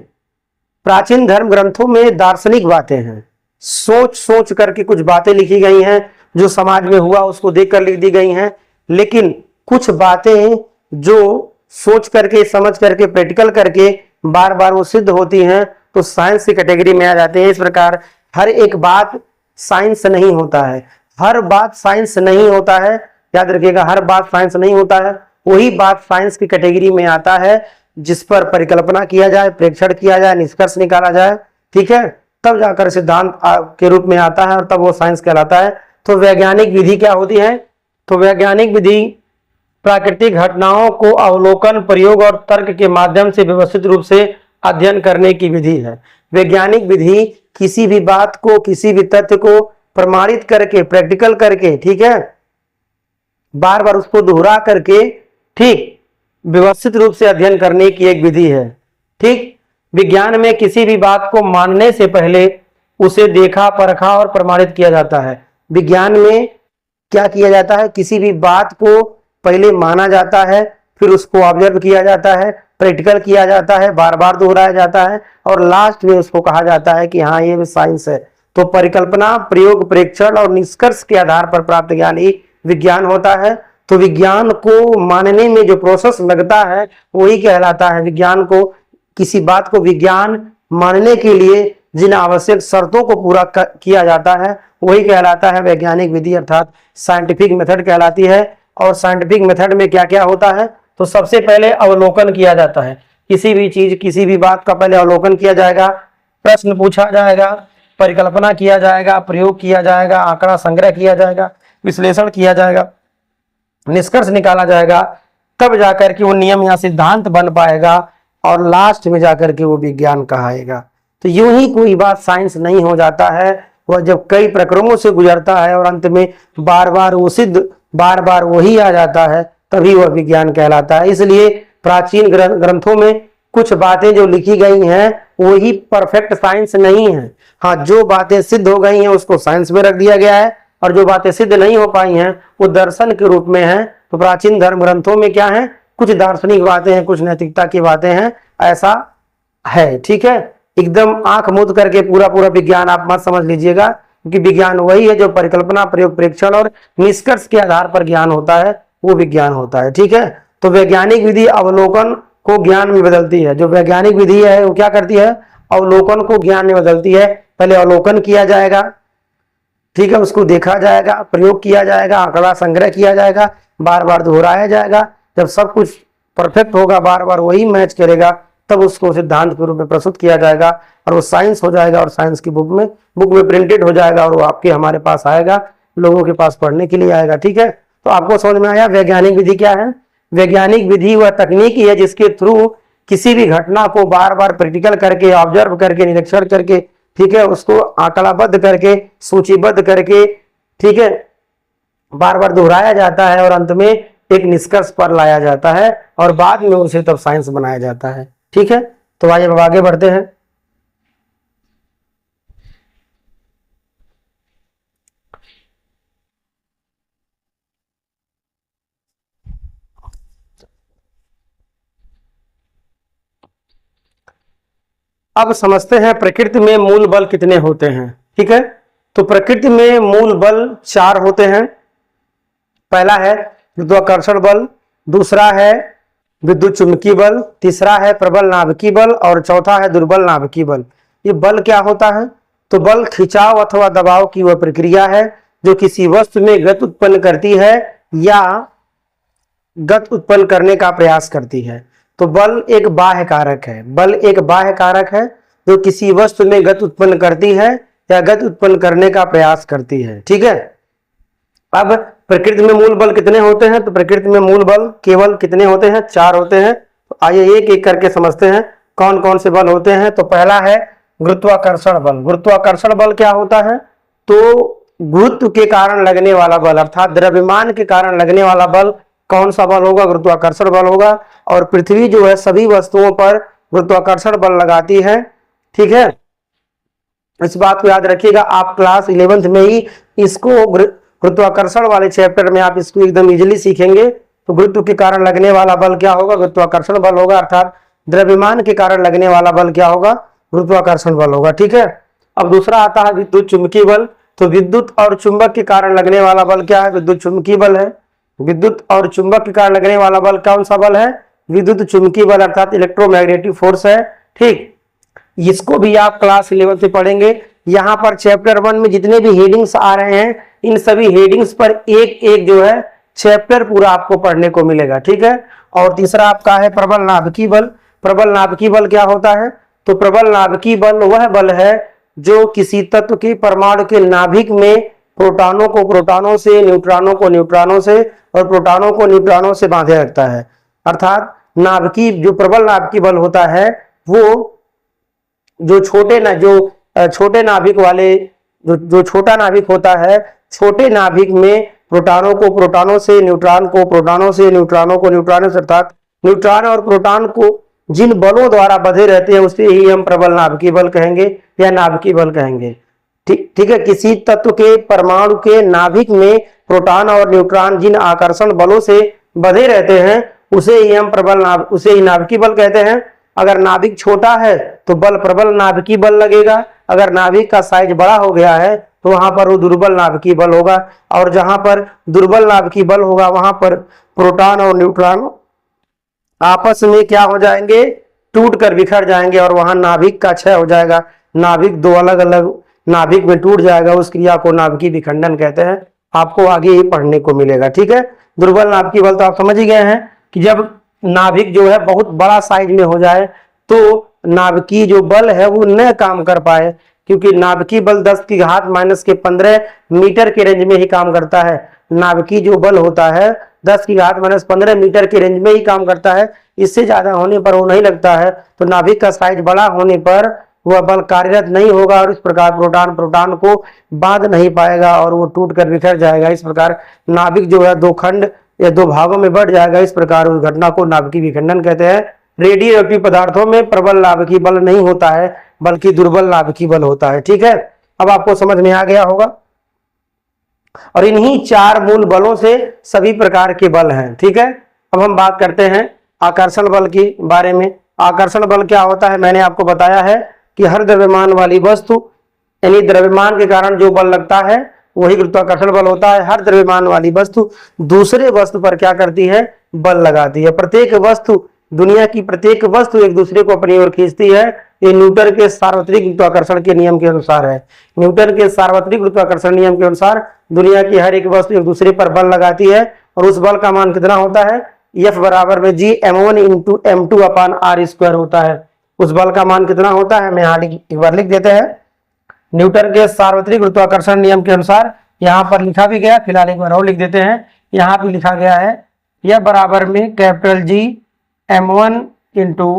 Speaker 1: प्राचीन धर्म ग्रंथों में दार्शनिक बातें हैं, सोच सोच करके कुछ बातें लिखी गई हैं, जो समाज में हुआ उसको देखकर लिख दी गई हैं। लेकिन कुछ बातें जो सोच करके, समझ करके, प्रैक्टिकल करके बार बार वो सिद्ध होती हैं, तो साइंस की कैटेगरी में आ जाते हैं। इस प्रकार हर एक बात साइंस नहीं होता है, हर बात साइंस नहीं होता है, याद रखिएगा, हर बात साइंस नहीं होता है। वही बात साइंस की कैटेगरी में आता है जिस पर परिकल्पना किया जाए, प्रेक्षण किया जाए, निष्कर्ष निकाला जाए। ठीक है, तब जाकर सिद्धांत के रूप में आता है और तब वो साइंस कहलाता है। तो वैज्ञानिक विधि क्या होती है? तो वैज्ञानिक विधि प्राकृतिक घटनाओं को अवलोकन, प्रयोग और तर्क के माध्यम से व्यवस्थित रूप से अध्ययन करने की विधि है। वैज्ञानिक विधि किसी भी बात को, किसी भी तथ्य को प्रमाणित करके, प्रैक्टिकल करके, ठीक है, बार बार उसको दोहरा करके, ठीक, व्यवस्थित रूप से अध्ययन करने की एक विधि है। ठीक, विज्ञान में किसी भी बात को मानने से पहले उसे देखा, परखा और प्रमाणित किया जाता है। विज्ञान में क्या किया जाता है? किसी भी बात को पहले माना जाता है, फिर उसको ऑब्जर्व किया जाता है, प्रैक्टिकल किया जाता है, बार बार दोहराया जाता है और लास्ट में उसको कहा जाता है कि हाँ, ये भी साइंस है। तो परिकल्पना, प्रयोग, प्रेक्षण और निष्कर्ष के आधार पर प्राप्त ज्ञान ही विज्ञान होता है। तो विज्ञान को मानने में जो प्रोसेस लगता है वही कहलाता है। विज्ञान को, किसी बात को विज्ञान मानने के लिए जिन आवश्यक शर्तों को पूरा किया जाता है वही कहलाता है वैज्ञानिक विधि, अर्थात साइंटिफिक मेथड कहलाती है। और साइंटिफिक मेथड में क्या क्या होता है? तो सबसे पहले अवलोकन किया जाता है। किसी भी चीज, किसी भी बात का पहले अवलोकन किया जाएगा, प्रश्न पूछा जाएगा, परिकल्पना किया जाएगा, प्रयोग किया जाएगा, आंकड़ा संग्रह किया जाएगा, विश्लेषण किया जाएगा, निष्कर्ष निकाला जाएगा, तब जाकर के वो नियम या सिद्धांत बन पाएगा और लास्ट में जाकर के वो विज्ञान कहाएगा। तो यूं ही कोई बात साइंस नहीं हो जाता है, वह जब कई प्रक्रमों से गुजरता है और अंत में बार बार वो सिद्ध, बार बार वही आ जाता है, तभी वह विज्ञान कहलाता है। इसलिए प्राचीन ग्रंथों में कुछ बातें जो लिखी गई हैं वही परफेक्ट साइंस नहीं है। हाँ, जो बातें सिद्ध हो गई हैं उसको साइंस में रख दिया गया है, और जो बातें सिद्ध नहीं हो पाई हैं वो दर्शन के रूप में है। तो प्राचीन धर्म ग्रंथों में क्या है, कुछ दार्शनिक बातें हैं, कुछ नैतिकता की बातें हैं, ऐसा है। ठीक है, एकदम आंख मूंद करके पूरा पूरा विज्ञान आप मत समझ लीजिएगा, क्योंकि विज्ञान वही है जो परिकल्पना, प्रयोग, परीक्षण और निष्कर्ष के आधार पर ज्ञान होता है, वो विज्ञान होता है। ठीक है, तो वैज्ञानिक विधि अवलोकन को ज्ञान में बदलती है। जो वैज्ञानिक विधि है वो क्या करती है, अवलोकन को ज्ञान में बदलती है। पहले अवलोकन किया जाएगा, ठीक है, उसको देखा जाएगा, प्रयोग किया जाएगा, आंकड़ा संग्रह किया जाएगा, बार बार दोहराया जाएगा। जब सब कुछ परफेक्ट होगा, बार बार वही मैच करेगा, तब उसको सिद्धांत के रूप में प्रस्तुत किया जाएगा और वो साइंस हो जाएगा, और साइंस की बुक में प्रिंटेड हो जाएगा, और वो आपके हमारे पास आएगा, लोगों के पास पढ़ने के लिए आएगा। ठीक है, तो आपको समझ में आया वैज्ञानिक विधि क्या है। वैज्ञानिक विधि वह तकनीकी है जिसके थ्रू किसी भी घटना को बार बार प्रैक्टिकल करके, ऑब्जर्व करके, निरीक्षण करके, ठीक है, उसको आंकड़ाबद्ध करके, सूचीबद्ध करके, ठीक है, बार बार दोहराया जाता है और अंत में एक निष्कर्ष पर लाया जाता है, और बाद में उसे तब साइंस बनाया जाता है। ठीक है, तो आइए अब आगे बढ़ते हैं। अब समझते हैं प्रकृति में मूल बल कितने होते हैं। ठीक है, तो प्रकृति में मूल बल 4 होते हैं। पहला है गुरुत्वाकर्षण बल, दूसरा है विद्युत चुंबकीय बल, तीसरा है प्रबल नाभिकीय बल, और चौथा है दुर्बल नाभिकीय बल। ये बल क्या होता है, तो बल खिंचाव अथवा दबाव की वह प्रक्रिया है जो किसी वस्तु में गति उत्पन्न करती है या गति उत्पन्न करने का प्रयास करती है। तो बल एक बाह्य कारक है, बल एक बाह्य कारक है जो किसी वस्तु में गति उत्पन्न करती है या गति उत्पन्न करने का प्रयास करती है। ठीक है, अब प्रकृति में मूल बल कितने होते हैं, तो प्रकृति में मूल बल केवल कितने होते हैं, 4 होते हैं। तो आइए एक एक करके समझते हैं कौन कौन से बल होते हैं। तो पहला है गुरुत्वाकर्षण बल। गुरुत्वाकर्षण बल क्या होता है, तो गुरुत्व के कारण लगने वाला बल, अर्थात द्रव्यमान के कारण लगने वाला बल कौन सा बल होगा, गुरुत्वाकर्षण बल होगा। और पृथ्वी जो है सभी वस्तुओं पर गुरुत्वाकर्षण बल लगाती है। ठीक है, इस बात को याद रखिएगा, आप क्लास 11th में ही इसको गुरुत्वाकर्षण वाले चैप्टर में आप इसको एकदम इजीली सीखेंगे। तो गुरुत्व के कारण लगने वाला बल क्या होगा, गुरुत्वाकर्षण बल होगा, अर्थात द्रव्यमान के कारण लगने वाला बल क्या होगा, गुरुत्वाकर्षण बल होगा। ठीक है, अब दूसरा आता है विद्युत चुंबकीय बल। तो विद्युत और चुंबक के कारण लगने वाला बल क्या है, विद्युत चुंबकीय बल है। विद्युत और चुंबक के कारण लगने वाला बल कौन सा बल है, विद्युत चुंबकीय बल, अर्थात इलेक्ट्रोमैग्नेटिक फोर्स है। ठीक, इसको भी आप क्लास 11 से पढ़ेंगे। यहाँ पर चैप्टर 1 में जितने भी हेडिंग्स आ रहे हैं, इन सभी हेडिंग्स पर एक एक जो है चैप्टर पूरा आपको पढ़ने को मिलेगा। ठीक है, और तीसरा आपका है प्रबल नाभिकीय बल। प्रबल नाभिकीय बल क्या होता है, तो प्रबल नाभिकीय बल वह बल है जो किसी तत्व के परमाणु के नाभिक में प्रोटॉनों को प्रोटॉनों से, न्यूट्रॉनों को न्यूट्रॉनों से और प्रोटॉनों को न्यूट्रॉनों से बांधे रखता है। अर्थात नाभिकीय जो प्रबल नाभिकीय बल होता है वो जो छोटे नाभिक वाले जो छोटा नाभिक होता है, छोटे नाभिक में प्रोटॉनों को प्रोटॉनों से, न्यूट्रॉन को प्रोटॉनों से, न्यूट्रॉनों को न्यूट्रॉनों से, अर्थात न्यूट्रॉन और प्रोटॉन को जिन बलों द्वारा बंधे रहते हैं उसे ही हम प्रबल नाभिकीय बल कहेंगे या नाभिकीय बल कहेंगे। ठीक है, किसी तत्व के परमाणु के नाभिक में प्रोटॉन और न्यूट्रॉन जिन आकर्षण बलों से बंधे रहते हैं उसे ही हम उसे ही नाभिकीय बल कहते हैं। अगर नाभिक छोटा है तो बल प्रबल नाभिकीय बल लगेगा, अगर नाभिक का साइज बड़ा हो गया है तो वहां पर वो दुर्बल नाभिकीय बल होगा, और जहां पर दुर्बल नाभिकीय बल होगा वहां पर प्रोटॉन और न्यूट्रॉन आपस में क्या हो जाएंगे, टूट कर बिखर जाएंगे, और वहां नाभिक का क्षय हो जाएगा। नाभिक दो अलग अलग नाभिक में टूट जाएगा, उस क्रिया को नाभिकीय विखंडन कहते हैं। आपको आगे ही पढ़ने को मिलेगा। ठीक है, दुर्बल नाभिकीय बल तो आप समझ ही गए हैं कि जब नाभिक जो है बहुत बड़ा साइज में हो जाए तो नाभिकीय जो बल है वो न काम कर पाए, क्योंकि नाभिकीय बल 10⁻⁻15 मीटर के रेंज में ही काम करता है। नाभिकीय जो बल होता है 10⁻⁻15 मीटर के रेंज में ही काम करता है, इससे ज्यादा होने पर वो नहीं लगता है। तो नाभिक का साइज बड़ा होने पर वह बल कार्यरत नहीं होगा, और इस प्रकार प्रोटॉन को बांध नहीं पाएगा और वो टूट कर बिखर जाएगा। इस प्रकार नाभिक जो है 2 खंड ये दो भागों में बढ़ जाएगा। इस प्रकार उस घटना को नाभिकीय विखंडन कहते हैं। रेडियो एक्टिव पदार्थों में प्रबल नाभिकीय बल नहीं होता है, बल्कि दुर्बल नाभिकीय बल होता है। ठीक है, अब आपको समझ में आ गया होगा। और इन्हीं चार मूल बलों से सभी प्रकार के बल हैं। ठीक है, अब हम बात करते हैं आकर्षण बल के बारे में। आकर्षण बल क्या होता है, मैंने आपको बताया है कि हर द्रव्यमान वाली वस्तु, यानी द्रव्यमान के कारण जो बल लगता है वही गुरुत्वाकर्षण बल होता है। हर द्रव्यमान वाली वस्तु दूसरे वस्तु पर क्या करती है, बल लगाती है। प्रत्येक वस्तु, दुनिया की प्रत्येक वस्तु एक दूसरे को अपनी ओर खींचती है। ये न्यूटन के सार्वत्रिक गुरुत्वाकर्षण के नियम के अनुसार है। न्यूटन के सार्वत्रिक गुरुत्वाकर्षण नियम के अनुसार दुनिया की हर एक वस्तु एक दूसरे पर बल लगाती है, और उस बल का मान कितना होता है, F बराबर में G m1 इंटू m2 अपान r स्क्वायर होता है। उस बल का मान कितना होता है, मैं यहाँ एक बार लिख देते हैं। न्यूटन के सार्वत्रिक गुरुत्वाकर्षण नियम के अनुसार यहाँ पर लिखा भी गया, फिलहाल एक बार और लिख देते हैं। यहाँ भी लिखा गया है F बराबर में capital G m1 into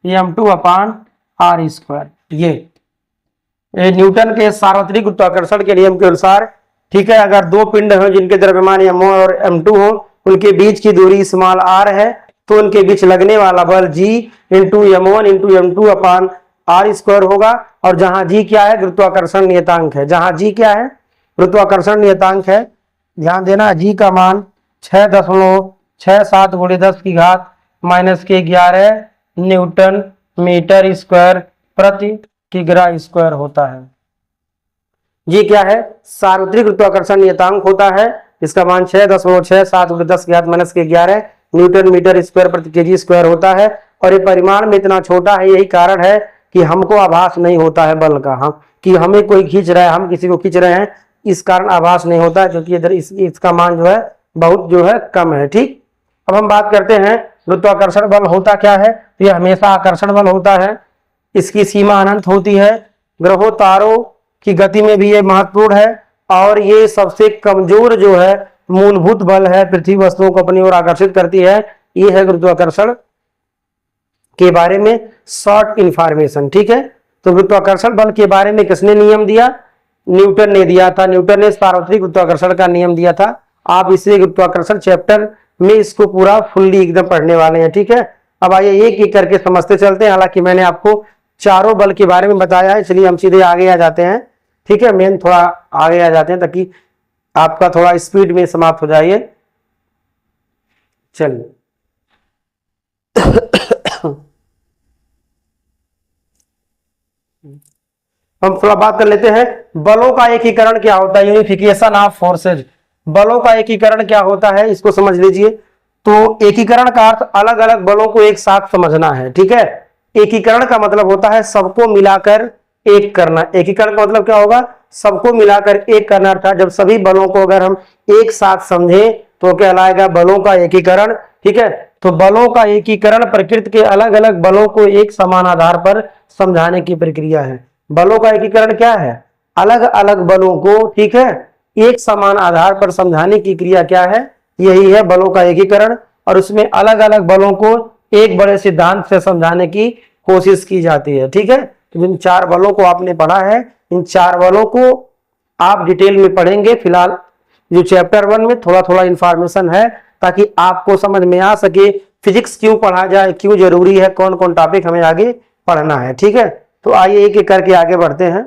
Speaker 1: m2 अपान r स्क्वायर। ये न्यूटन के सार्वत्रिक गुरुत्वाकर्षण के नियम के अनुसार, ठीक है, अगर दो पिंड हो जिनके द्रव्यमान m1 और m2 हो, उनके बीच की दूरी स्मॉल r है, तो उनके बीच लगने वाला बल G into m1 into m2 अपान r स्क्वायर होगा। और जहां G क्या है, गुरुत्वाकर्षण नियतांक है। जहां G क्या है, गुरुत्वाकर्षण नियतांक है। ध्यान देना, G का मान 6.67 गुणे 10 की घात -11 न्यूटन मीटर स्क्वायर प्रति किग्रा स्क्वायर होता है। ये क्या है, सार्वत्रिक गुरुत्वाकर्षण नियतांक होता है। इसका मान 6.67 गुणे 10 की घात -11 न्यूटन मीटर स्क्वायर प्रति केजी स्क्वायर होता है। और ये परिमाण में इतना छोटा है, यही कारण है कि हमको आभास नहीं होता है बल का, हम कि हमें कोई खींच रहा है, हम किसी को खींच रहे हैं, इस कारण आभास नहीं होता है, क्योंकि इधर इसका मान जो है बहुत जो है कम है। ठीक, अब हम बात करते हैं गुरुत्वाकर्षण बल होता क्या है। तो यह हमेशा आकर्षण बल होता है। इसकी सीमा अनंत होती है। ग्रहों तारों की गति में भी ये महत्वपूर्ण है। और ये सबसे कमजोर जो है मूलभूत बल है, पृथ्वी वस्तुओं को अपनी ओर आकर्षित करती है। ये है गुरुत्वाकर्षण के बारे में शॉर्ट इंफॉर्मेशन। ठीक है, तो गुरुत्वाकर्षण बल के बारे में किसने नियम दिया, न्यूटन ने दिया था। न्यूटन ने सार्वत्रिक गुरुत्वाकर्षण का नियम दिया था। आप इसे गुरुत्वाकर्षण चैप्टर में इसको पूरा फुल्ली एकदम पढ़ने वाले हैं। ठीक है, अब आइए एक एक करके समझते चलते हैं। हालांकि मैंने आपको चारों बल के बारे में बताया है, इसलिए हम सीधे आगे आ जाते हैं। ठीक है, मेन थोड़ा आगे आ जाते हैं ताकि आपका थोड़ा स्पीड में समाप्त हो जाइए। चलिए हम थोड़ा बात कर लेते हैं बलों का एकीकरण क्या होता है, यूनिफिकेशन ऑफ फोर्सेज। बलों का एकीकरण क्या होता है, इसको समझ लीजिए। तो एकीकरण का अर्थ अलग अलग बलों को एक साथ समझना है। ठीक है, एकीकरण का मतलब होता है सबको मिलाकर एक करना। एकीकरण का मतलब क्या होगा, सबको मिलाकर एक करना। अर्थात जब सभी बलों को अगर हम एक साथ समझें तो कहलाएगा बलों का एकीकरण। ठीक है, तो बलों का एकीकरण प्रकृति के अलग अलग बलों को एक समान आधार पर समझाने की प्रक्रिया है। बलों का एकीकरण क्या है, अलग अलग बलों को, ठीक है, एक समान आधार पर समझाने की क्रिया क्या है, यही है बलों का एकीकरण। और उसमें अलग अलग बलों को एक बड़े सिद्धांत से समझाने की कोशिश की जाती है। ठीक है, तो इन चार बलों को आपने पढ़ा है, इन चार बलों को आप डिटेल में पढ़ेंगे। फिलहाल जो चैप्टर 1 में थोड़ा थोड़ा इंफॉर्मेशन है, ताकि आपको समझ में आ सके फिजिक्स क्यों पढ़ा जाए, क्यों जरूरी है, कौन कौन टॉपिक हमें आगे पढ़ना है। ठीक है, तो आइए एक एक करके आगे बढ़ते हैं।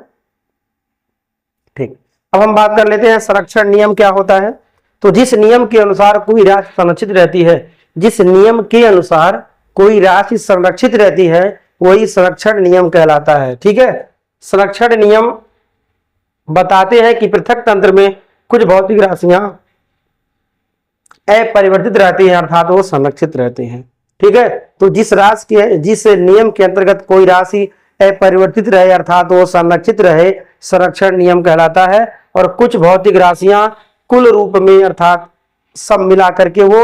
Speaker 1: ठीक, अब हम बात कर लेते हैं संरक्षण नियम क्या होता है। तो जिस नियम के अनुसार कोई राशि संरक्षित रहती है, जिस नियम के अनुसार कोई राशि संरक्षित रहती है, वही संरक्षण नियम कहलाता है। ठीक है, संरक्षण नियम बताते हैं कि पृथक तंत्र में कुछ भौतिक राशियां अपरिवर्तित रहती हैं, अर्थात वो संरक्षित रहते हैं। ठीक है, तो जिस नियम के अंतर्गत कोई राशि अपरिवर्तित रहे, अर्थात वो संरक्षित रहे, संरक्षण नियम कहलाता है। और कुछ भौतिक राशियां कुल रूप में, अर्थात सब मिला करके वो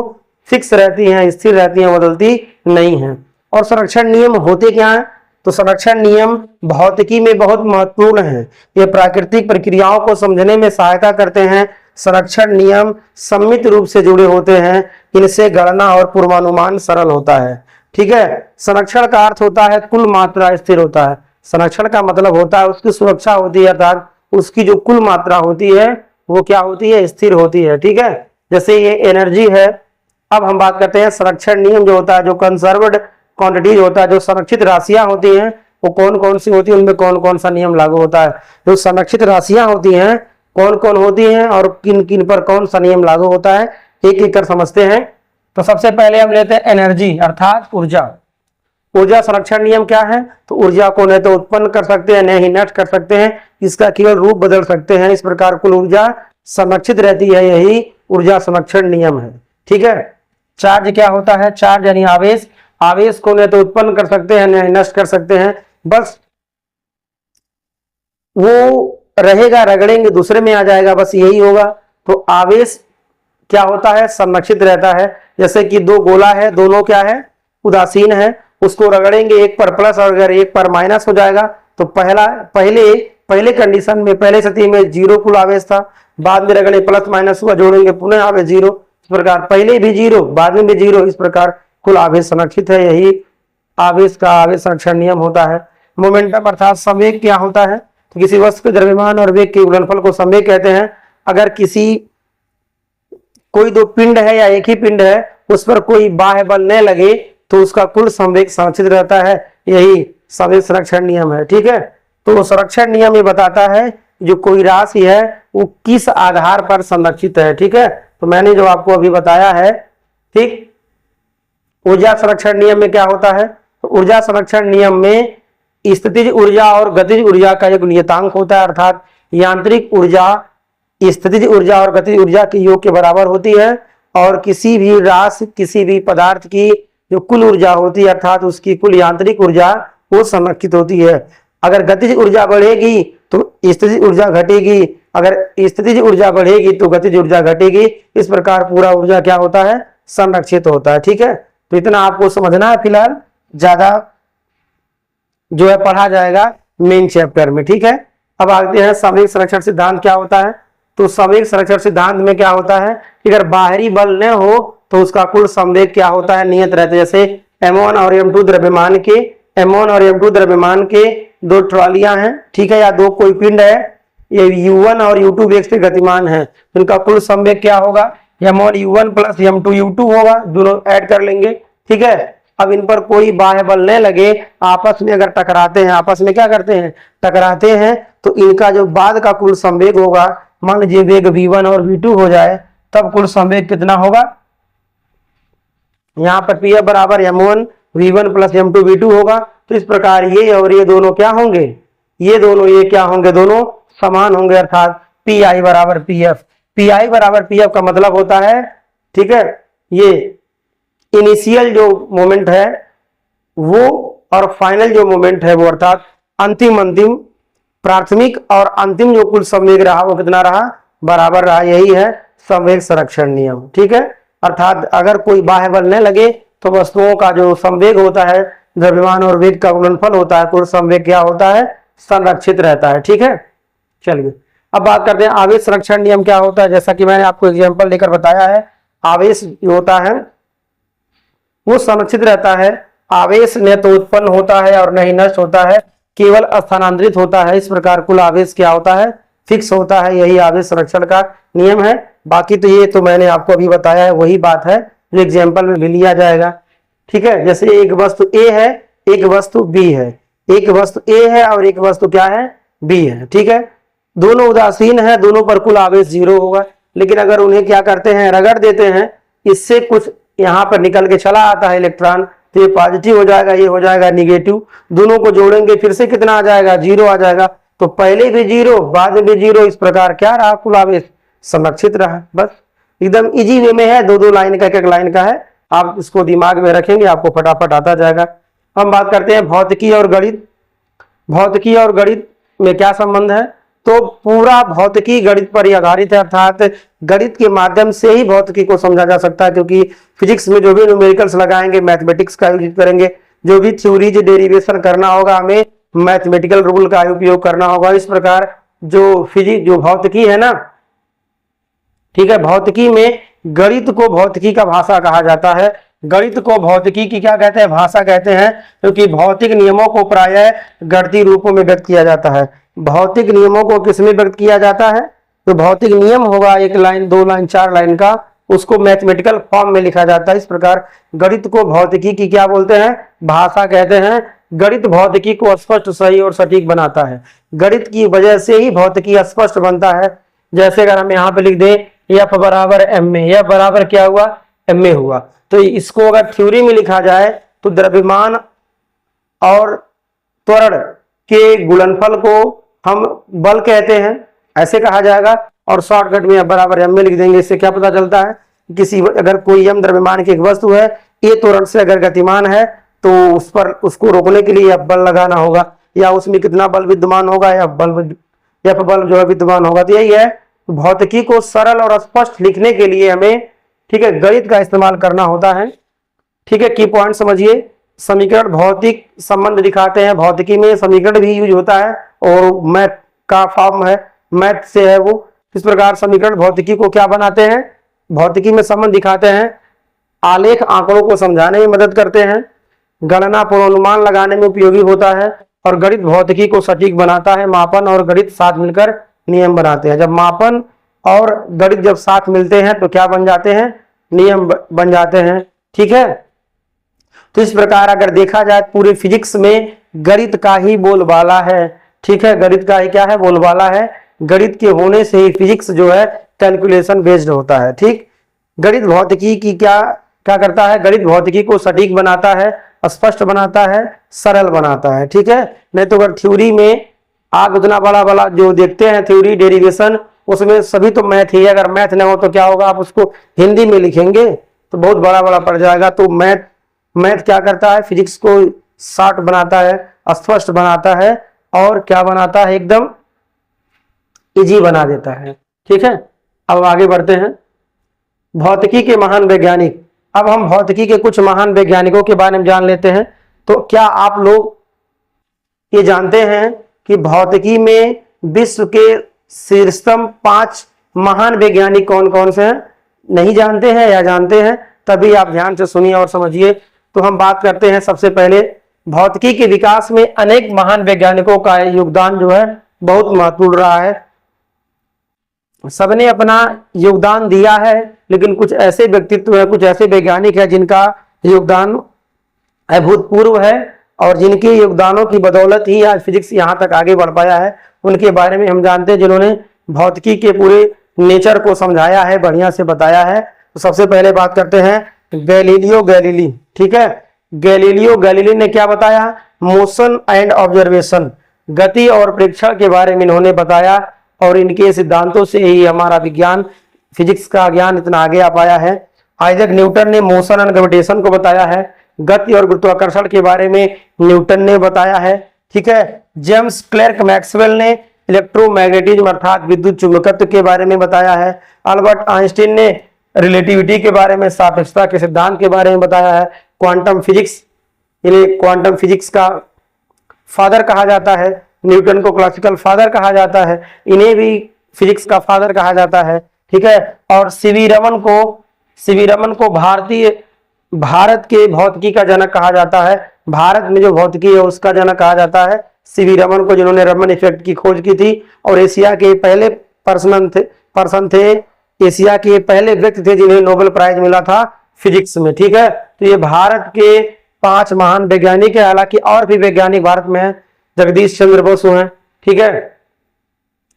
Speaker 1: फिक्स रहती हैं, स्थिर रहती हैं, बदलती नहीं हैं। और संरक्षण नियम होते क्या हैं, तो संरक्षण नियम भौतिकी में बहुत महत्वपूर्ण है। ये प्राकृतिक प्रक्रियाओं को समझने में सहायता करते हैं। संरक्षण नियम सम्मिलित रूप से जुड़े होते हैं, इनसे गणना और पूर्वानुमान सरल होता है। ठीक है, संरक्षण का अर्थ होता है कुल मात्रा स्थिर होता है। संरक्षण का मतलब होता है उसकी सुरक्षा होती है, अर्थात उसकी जो कुल मात्रा होती है वो क्या होती है, स्थिर होती है। ठीक है, जैसे ये एनर्जी है, अब हम बात करते हैं संरक्षण नियम जो होता है, जो कंजर्व्ड क्वांटिटीज होता है, जो संरक्षित राशियां होती हैं वो कौन कौन सी होती है, उनमें कौन कौन सा नियम लागू होता है। जो संरक्षित राशियां होती हैं कौन कौन होती हैं और किन किन पर कौन सा नियम लागू होता है, एक एक कर समझते हैं। तो सबसे पहले हम लेते हैं एनर्जी अर्थात ऊर्जा। ऊर्जा संरक्षण नियम क्या है, तो ऊर्जा को न तो उत्पन्न कर सकते हैं न ही नष्ट कर सकते हैं, इसका केवल रूप बदल सकते हैं। इस प्रकार कुल ऊर्जा संरक्षित रहती है, यही ऊर्जा संरक्षण नियम है। ठीक है। चार्ज क्या होता है, चार्ज यानी आवेश, आवेश को न तो उत्पन्न कर सकते हैं न ही नष्ट कर सकते हैं, बस वो रहेगा, रगड़ेंगे दूसरे में आ जाएगा, बस यही होगा। तो आवेश क्या होता है, संरक्षित रहता है। जैसे कि दो गोला है, दोनों क्या है, उदासीन है, उसको रगड़ेंगे एक पर प्लस और अगर एक पर माइनस हो जाएगा तो पहले कंडीशन में, पहले स्थिति में जीरो कुल आवेश था, बाद में रगड़े प्लस माइनस हुआ, जोड़ेंगे पुनः आवेश जीरो। इस प्रकार पहले भी जीरो बाद में भी जीरो, इस प्रकार कुल आवेश संरक्षित है, यही आवेश का आवेश संरक्षण नियम होता है। मोमेंटम अर्थात संवेग क्या होता है, तो किसी वस्तु के द्रव्यमान और वेग के गुणनफल को संवेग कहते हैं। अगर कोई दो पिंड है या एक ही पिंड है, उस पर कोई बाह्य बल न लगे तो उसका कुल संवेग संरक्षित रहता है, यही संवेग संरक्षण नियम है। ठीक है। तो संरक्षण नियम ये बताता है जो कोई राशि है वो किस आधार पर संरक्षित है। ठीक है। तो मैंने जो आपको अभी बताया है, ठीक। ऊर्जा संरक्षण नियम में क्या होता है, तो ऊर्जा संरक्षण नियम में स्थितिज ऊर्जा और गतिज ऊर्जा का एक नियतांक होता है, अर्थात यांत्रिक ऊर्जा स्थितिज ऊर्जा और गतिज ऊर्जा के योग के बराबर होती है। और किसी भी राशि, किसी भी पदार्थ की जो कुल ऊर्जा होती है अर्थात उसकी कुल यांत्रिक ऊर्जा वो संरक्षित होती है। अगर गतिज ऊर्जा बढ़ेगी तो स्थितिज ऊर्जा घटेगी, अगर स्थितिज ऊर्जा बढ़ेगी तो गतिज ऊर्जा घटेगी। इस प्रकार पूरा ऊर्जा क्या होता है, संरक्षित होता है। ठीक है। तो इतना आपको समझना है, फिलहाल ज्यादा जो है पढ़ा जाएगा मेन चैप्टर में। ठीक है। अब आते हैं संवेग संरक्षण सिद्धांत क्या होता है। तो संवेग संरक्षण सिद्धांत में क्या होता है कि अगर बाहरी बल न हो तो उसका कुल संवेग क्या होता है, नियत रहता है। जैसे m1 और m2 द्रव्यमान के दो ट्रॉलियां हैं, ठीक है, या दो कोई पिंड है, ये u1 और u2 वेग से गतिमान है, तो इनका कुल संवेग क्या होगा, m1 u1 plus m2 u2 होगा, दोनों ऐड कर लेंगे। ठीक है। अब इन पर कोई बाह्य बल न लगे, आपस में अगर टकराते हैं, आपस में क्या करते हैं, टकराते हैं, तो इनका जो बाद का कुल संवेग होगा, मान लीजिए वेग v1 और v2 हो जाए, तब कुल संवेग कितना होगा, यहाँ पर Pf बराबर m1 v1 plus m2 v2 होगा। तो इस प्रकार ये और ये दोनों क्या होंगे, ये दोनों ये क्या होंगे, दोनों समान होंगे, अर्थात Pi बराबर Pf। Pi बराबर Pf का मतलब होता है, ठीक है, ये इनिशियल जो मोमेंट है वो और फाइनल जो मोमेंट है वो, अर्थात अंतिम प्राथमिक और अंतिम जो कुल संवेग रहा वो कितना रहा, बराबर रहा, यही है संवेग संरक्षण नियम। ठीक है। अर्थात अगर कोई बाह्य बल न लगे तो वस्तुओं का जो संवेग होता है, द्रव्यमान और वेग का गुणनफल होता है, कुल संवेग क्या होता है, संरक्षित रहता है। ठीक है। चलिए अब बात करते हैं आवेश संरक्षण नियम क्या होता है। जैसा कि मैंने आपको एग्जांपल देकर बताया है, आवेश जो होता है वो संरक्षित रहता है। आवेश न तो उत्पन्न होता है और न ही नष्ट होता है, केवल स्थानांतरित होता है। इस प्रकार कुल आवेश क्या होता है, फिक्स होता है, यही आवेश संरक्षण का नियम है। बाकी तो ये तो मैंने आपको अभी बताया है, वही बात है जो एग्जाम्पल में भी लिया जाएगा। ठीक है। जैसे एक वस्तु A है, एक वस्तु B है, एक वस्तु A है और एक वस्तु क्या है, B है। ठीक है। दोनों उदासीन है, दोनों पर कुल आवेश जीरो होगा, लेकिन अगर उन्हें क्या करते हैं, रगड़ देते हैं, इससे कुछ यहाँ पर निकल के चला आता है इलेक्ट्रॉन, तो ये पॉजिटिव हो जाएगा, ये हो जाएगा निगेटिव, दोनों को जोड़ेंगे फिर से कितना आ जाएगा, जीरो आ जाएगा। तो पहले भी जीरो बाद में भी जीरो, इस प्रकार क्या रहा, कुल आवेश संरक्षित रहा। बस एकदम इजी वे में है, दो दो लाइन का, एक एक लाइन का है, आप इसको दिमाग में रखेंगे आपको फटाफट आता जाएगा। हम बात करते हैं भौतिकी और गणित। भौतिकी और गणित में क्या संबंध है, तो पूरा भौतिकी गणित पर ही आधारित है, अर्थात गणित के माध्यम से ही भौतिकी को समझा जा सकता है, क्योंकि फिजिक्स में जो भी न्यूमेरिकल्स लगाएंगे मैथमेटिक्स का यूज करेंगे, जो भी थ्योरीज डेरिवेशन करना होगा हमें मैथमेटिकल रूल का उपयोग करना होगा। इस प्रकार जो भौतिकी है ना, ठीक है, भौतिकी में गणित को भौतिकी का भाषा कहा जाता है। गणित को भौतिकी की क्या कहते हैं, भाषा कहते हैं, क्योंकि भौतिक नियमों को प्रायः गणितीय रूपों में व्यक्त किया जाता है। भौतिक नियमों को किसमें व्यक्त किया जाता है, तो भौतिक नियम होगा एक लाइन, दो लाइन, चार लाइन का, उसको मैथमेटिकल फॉर्म में लिखा जाता है। इस प्रकार गणित को भौतिकी की क्या बोलते हैं, भाषा कहते हैं। गणित भौतिकी को स्पष्ट, सही और सटीक बनाता है। गणित की वजह से ही भौतिकी स्पष्ट बनता है। जैसे अगर हम यहाँ पे लिख दें F बराबर ma, F बराबर क्या हुआ, ma हुआ, तो इसको अगर थ्योरी में लिखा जाए तो द्रव्यमान और त्वरण के गुणनफल को हम बल कहते हैं, ऐसे कहा जाएगा। और शॉर्टकट में F बराबर ma लिख देंगे। इससे क्या पता चलता है, किसी अगर कोई m द्रव्यमान की एक वस्तु है, a त्वरण से अगर गतिमान है तो उस पर उसको रोकने के लिए F बल लगाना होगा, या उसमें कितना बल विद्यमान होगा, F बल जो है विद्यमान होगा। तो यही है, भौतिकी को सरल और स्पष्ट लिखने के लिए हमें, ठीक है, गणित का इस्तेमाल करना होता है। ठीक है, की पॉइंट समझिए। समीकरण भौतिक संबंध दिखाते हैं, भौतिकी में समीकरण भी यूज होता है और मैथ का फॉर्म है, मैथ से है वो। इस प्रकार समीकरण भौतिकी को क्या बनाते हैं, भौतिकी में संबंध दिखाते हैं। आलेख आंकड़ों को समझाने में मदद करते हैं, गणना पूर्वानुमान लगाने में उपयोगी होता है, और गणित भौतिकी को सटीक बनाता है। मापन और गणित साथ मिलकर नियम बनाते हैं। जब मापन और गणित जब साथ मिलते हैं तो क्या बन जाते हैं, नियम बन जाते हैं। ठीक है, तो इस प्रकार अगर देखा जाए पूरे फिजिक्स में गणित का ही बोलबाला है। ठीक है, गणित का ही क्या है, बोलबाला है। गणित के होने से ही फिजिक्स जो है कैलकुलेशन बेस्ड होता है। ठीक, गणित भौतिकी की क्या क्या करता है, गणित भौतिकी को सटीक बनाता है, स्पष्ट बनाता है, सरल बनाता है। ठीक है, नहीं तो अगर थ्योरी में आप उतना बड़ा बड़ा जो देखते हैं थ्योरी डेरिवेशन, उसमें सभी तो मैथ ही है। अगर मैथ ना हो तो क्या होगा, आप उसको हिंदी में लिखेंगे तो बहुत बड़ा बड़ा पड़ जाएगा। तो मैथ क्या करता है, फिजिक्स को शॉर्ट बनाता है, स्पष्ट बनाता है, और क्या बनाता है, एकदम इजी बना देता है। ठीक है, अब आगे बढ़ते हैं। भौतिकी के महान वैज्ञानिक। अब हम भौतिकी के कुछ महान वैज्ञानिकों के बारे में जान लेते हैं। तो क्या आप लोग ये जानते हैं कि भौतिकी में विश्व के शीर्षतम 5 महान वैज्ञानिक कौन कौन से हैं? नहीं जानते हैं या जानते हैं? तभी आप ध्यान से सुनिए और समझिए। तो हम बात करते हैं सबसे पहले, भौतिकी के विकास में अनेक महान वैज्ञानिकों का योगदान जो है बहुत महत्वपूर्ण रहा है। सबने अपना योगदान दिया है, लेकिन कुछ ऐसे व्यक्तित्व है, कुछ ऐसे वैज्ञानिक है जिनका योगदान अभूतपूर्व है, और जिनके योगदानों की बदौलत ही आज फिजिक्स यहाँ तक आगे बढ़ पाया है। उनके बारे में हम जानते हैं, जिन्होंने भौतिकी के पूरे नेचर को समझाया है, बढ़िया से बताया है। तो सबसे पहले बात करते हैं गैलीलियो गैलीली। ठीक है, गैलीलियो गैलीली ने क्या बताया, मोशन एंड ऑब्जर्वेशन, गति और प्रेक्षण के बारे में इन्होंने बताया, और इनके सिद्धांतों से ही हमारा विज्ञान, फिजिक्स का ज्ञान इतना आगे आ पाया है। आइजैक न्यूटन ने मोशन एंड ग्रेविटेशन को बताया है, गति और गुरुत्वाकर्षण के बारे में न्यूटन ने बताया है। ठीक है, जेम्स क्लर्क मैक्सवेल ने इलेक्ट्रोमैग्नेटिज्म अर्थात विद्युत चुंबकत्व के बारे में बताया है। अल्बर्ट आइंस्टीन ने रिलेटिविटी के बारे में, सापेक्षता के सिद्धांत के बारे में बताया है। क्वांटम फिजिक्स, इन्हें क्वांटम फिजिक्स का फादर कहा जाता है। न्यूटन को क्लासिकल फादर कहा जाता है, इन्हें भी फिजिक्स का फादर कहा जाता है। ठीक है, और सीवी रमन को भारत के भौतिकी का जनक कहा जाता है। भारत में जो भौतिकी है उसका जनक कहा जाता है सीवी रमन को, जिन्होंने रमन इफेक्ट की खोज की थी, और एशिया के पहले पर्सन थे, एशिया के पहले व्यक्ति थे जिन्हें नोबेल प्राइज मिला था फिजिक्स में। ठीक है, तो ये भारत के 5 महान वैज्ञानिक है। हालांकि और भी वैज्ञानिक भारत में है, जगदीश चंद्र बसु हैं। ठीक है,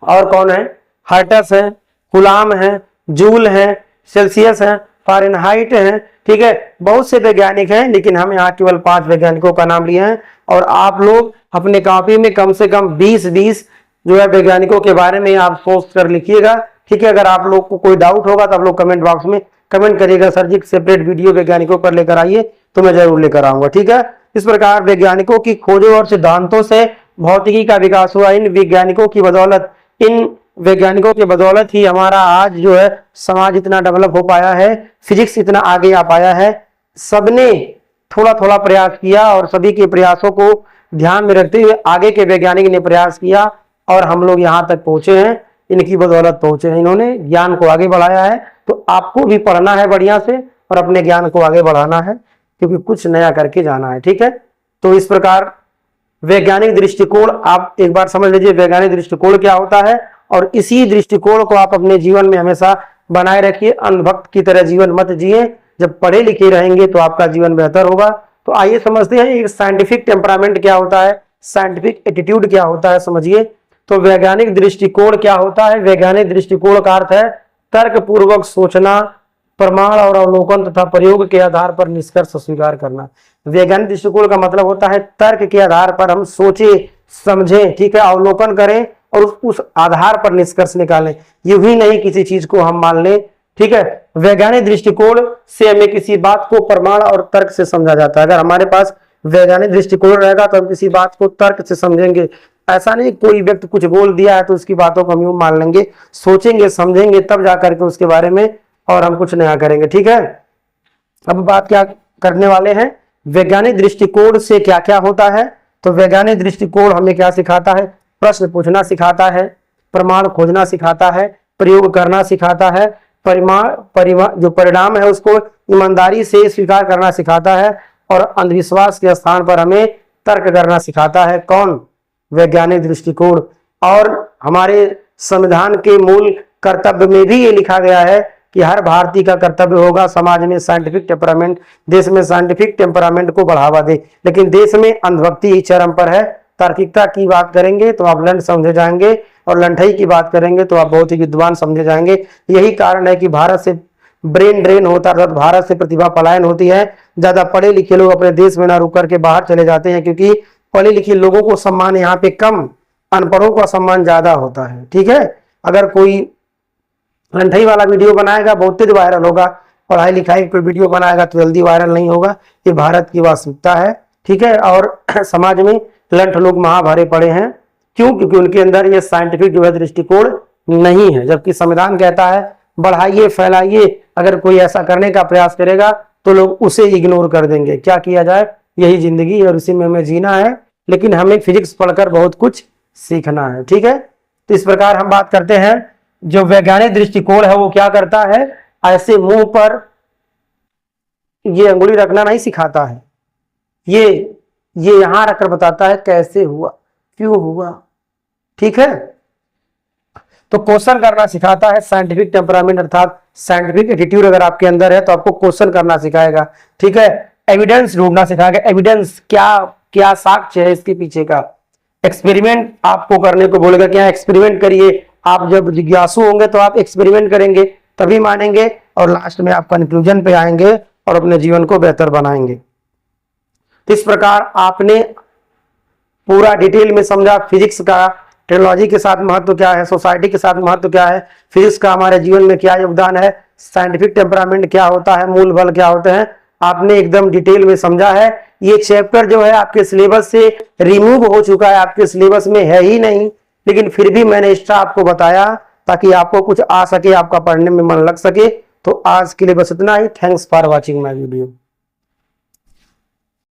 Speaker 1: और कौन है, हर्टस है, कुलाम है, जूल है, सेल्सियस है, फारेनहाइट है। ठीक है, बहुत से वैज्ञानिक हैं, लेकिन हम यहाँ केवल 5 वैज्ञानिकों का नाम लिए हैं। और आप लोग अपने कॉपी में कम से कम 20 जो है वैज्ञानिकों के बारे में आप सोच कर लिखिएगा। ठीक है, अगर आप लोग को कोई डाउट होगा तो आप लोग कमेंट बॉक्स में कमेंट करिएगा, सर जी सेपरेट वीडियो वैज्ञानिकों पर लेकर आइए, तो मैं जरूर लेकर आऊंगा। ठीक है, इस प्रकार वैज्ञानिकों की खोजों और सिद्धांतों से भौतिकी का विकास हुआ। इन वैज्ञानिकों के बदौलत ही हमारा आज जो है समाज इतना डेवलप हो पाया है, फिजिक्स इतना आगे आ पाया है। सबने थोड़ा थोड़ा प्रयास किया, और सभी के प्रयासों को ध्यान में रखते हुए आगे के वैज्ञानिक ने प्रयास किया, और हम लोग यहाँ तक पहुंचे हैं, इनकी बदौलत पहुंचे हैं। इन्होंने ज्ञान को आगे बढ़ाया है। तो आपको भी पढ़ना है बढ़िया से, और अपने ज्ञान को आगे बढ़ाना है, क्योंकि कुछ नया करके जाना है। ठीक है, तो इस प्रकार वैज्ञानिक दृष्टिकोण आप एक बार समझ लीजिए, वैज्ञानिक दृष्टिकोण क्या होता है, और इसी दृष्टिकोण को आप अपने जीवन में हमेशा बनाए रखिए, अंधभक्त की तरह जीवन मत जिए। जब पढ़े लिखे रहेंगे तो आपका जीवन बेहतर होगा। तो आइए समझते हैं एक साइंटिफिक टेम्परामेंट क्या होता है, साइंटिफिक एटीट्यूड क्या होता है, समझिए। तो वैज्ञानिक दृष्टिकोण क्या होता है? वैज्ञानिक दृष्टिकोण का अर्थ है तर्क पूर्वक सोचना, प्रमाण और अवलोकन तथा प्रयोग के आधार पर निष्कर्ष स्वीकार करना। वैज्ञानिक दृष्टिकोण का मतलब होता है तर्क के आधार पर हम सोचे समझें, ठीक है, अवलोकन करें और उस आधार पर निष्कर्ष निकालें। यूं ही नहीं किसी चीज को हम मान लें, ठीक है। वैज्ञानिक दृष्टिकोण से हमें किसी बात को प्रमाण और तर्क से समझा जाता है। अगर हमारे पास वैज्ञानिक दृष्टिकोण रहेगा तो हम किसी बात को तर्क से समझेंगे। ऐसा नहीं कोई व्यक्ति कुछ बोल दिया है तो उसकी बातों को हम यूं मान लेंगे, सोचेंगे समझेंगे तब जाकर के उसके बारे में और हम कुछ नया करेंगे, ठीक है। अब बात क्या करने वाले हैं, वैज्ञानिक दृष्टिकोण से क्या क्या होता है। तो वैज्ञानिक दृष्टिकोण हमें क्या सिखाता है? प्रश्न पूछना सिखाता है, प्रमाण खोजना सिखाता है, प्रयोग करना सिखाता है, जो परिणाम है उसको ईमानदारी से स्वीकार करना सिखाता है और अंधविश्वास के स्थान पर हमें तर्क करना सिखाता है। कौन? वैज्ञानिक दृष्टिकोण। और हमारे संविधान के मूल कर्तव्य में भी ये लिखा गया है कि हर भारतीय का कर्तव्य होगा समाज में साइंटिफिक टेम्परामेंट, देश में साइंटिफिक टेम्परामेंट को बढ़ावा दे। लेकिन देश में अंधभक्ति ही चरम पर है। तार्किकता की बात करेंगे तो आप लंड समझे जाएंगे और लंठई की बात करेंगे तो आप बहुत ही विद्वान समझे जाएंगे। यही कारण है कि भारत से ब्रेन ड्रेन होता है, भारत से प्रतिभा पलायन होती है। ज्यादा पढ़े लिखे लोग अपने देश में ना रुक करके बाहर चले जाते हैं, क्योंकि पढ़े लिखे लोगों को सम्मान यहाँ पे कम, अनपढ़ों का सम्मान ज्यादा होता है, ठीक है। अगर कोई लंठई वाला वीडियो बनाएगा बहुत तेज वायरल होगा, पढ़ाई लिखाई कोई वीडियो बनाएगा तो जल्दी वायरल नहीं होगा। ये भारत की वास्तविकता है, ठीक है। और समाज में लंठ लोग महाभारे पड़े हैं, क्यों? क्योंकि उनके अंदर ये साइंटिफिक जो है दृष्टिकोण नहीं है। जबकि संविधान कहता है बढ़ाइए फैलाइए, अगर कोई ऐसा करने का प्रयास करेगा तो लोग उसे इग्नोर कर देंगे। क्या किया जाए, यही जिंदगी और इसी में हमें जीना है। लेकिन हमें फिजिक्स पढ़कर बहुत कुछ सीखना है, ठीक है। तो इस प्रकार हम बात करते हैं, जो वैज्ञानिक दृष्टिकोण है वो क्या करता है, ऐसे मुंह पर ये अंगुली रखना नहीं सिखाता है, ये यहां रखकर बताता है कैसे हुआ, क्यों हुआ, ठीक है। तो क्वेश्चन करना सिखाता है। साइंटिफिक टेम्परामेंट अर्थात साइंटिफिक एटीट्यूड अगर आपके अंदर है तो आपको क्वेश्चन करना सिखाएगा, ठीक है। एविडेंस ढूंढना सिखाएगा, एविडेंस क्या क्या साक्ष्य है इसके पीछे का। एक्सपेरिमेंट आपको करने को बोलेगा, क्या एक्सपेरिमेंट करिए। आप जब जिज्ञासु होंगे तो आप एक्सपेरिमेंट करेंगे तभी मानेंगे और लास्ट में आप कंक्लूजन पे आएंगे और अपने जीवन को बेहतर बनाएंगे। इस प्रकार आपने पूरा डिटेल में समझा फिजिक्स का टेक्नोलॉजी के साथ महत्व क्या है, सोसाइटी के साथ महत्व क्या है, फिजिक्स का हमारे जीवन में क्या योगदान है, साइंटिफिक टेम्परामेंट क्या होता है, मूल बल क्या होते हैं, आपने एकदम डिटेल में समझा है। ये चैप्टर जो है आपके सिलेबस से रिमूव हो चुका है, आपके सिलेबस में है ही नहीं, लेकिन फिर भी मैंने एक्स्ट्रा आपको बताया ताकि आपको कुछ आ सके, आपका पढ़ने में मन लग सके। तो आज के लिए बस इतना ही। Thanks for watching my video.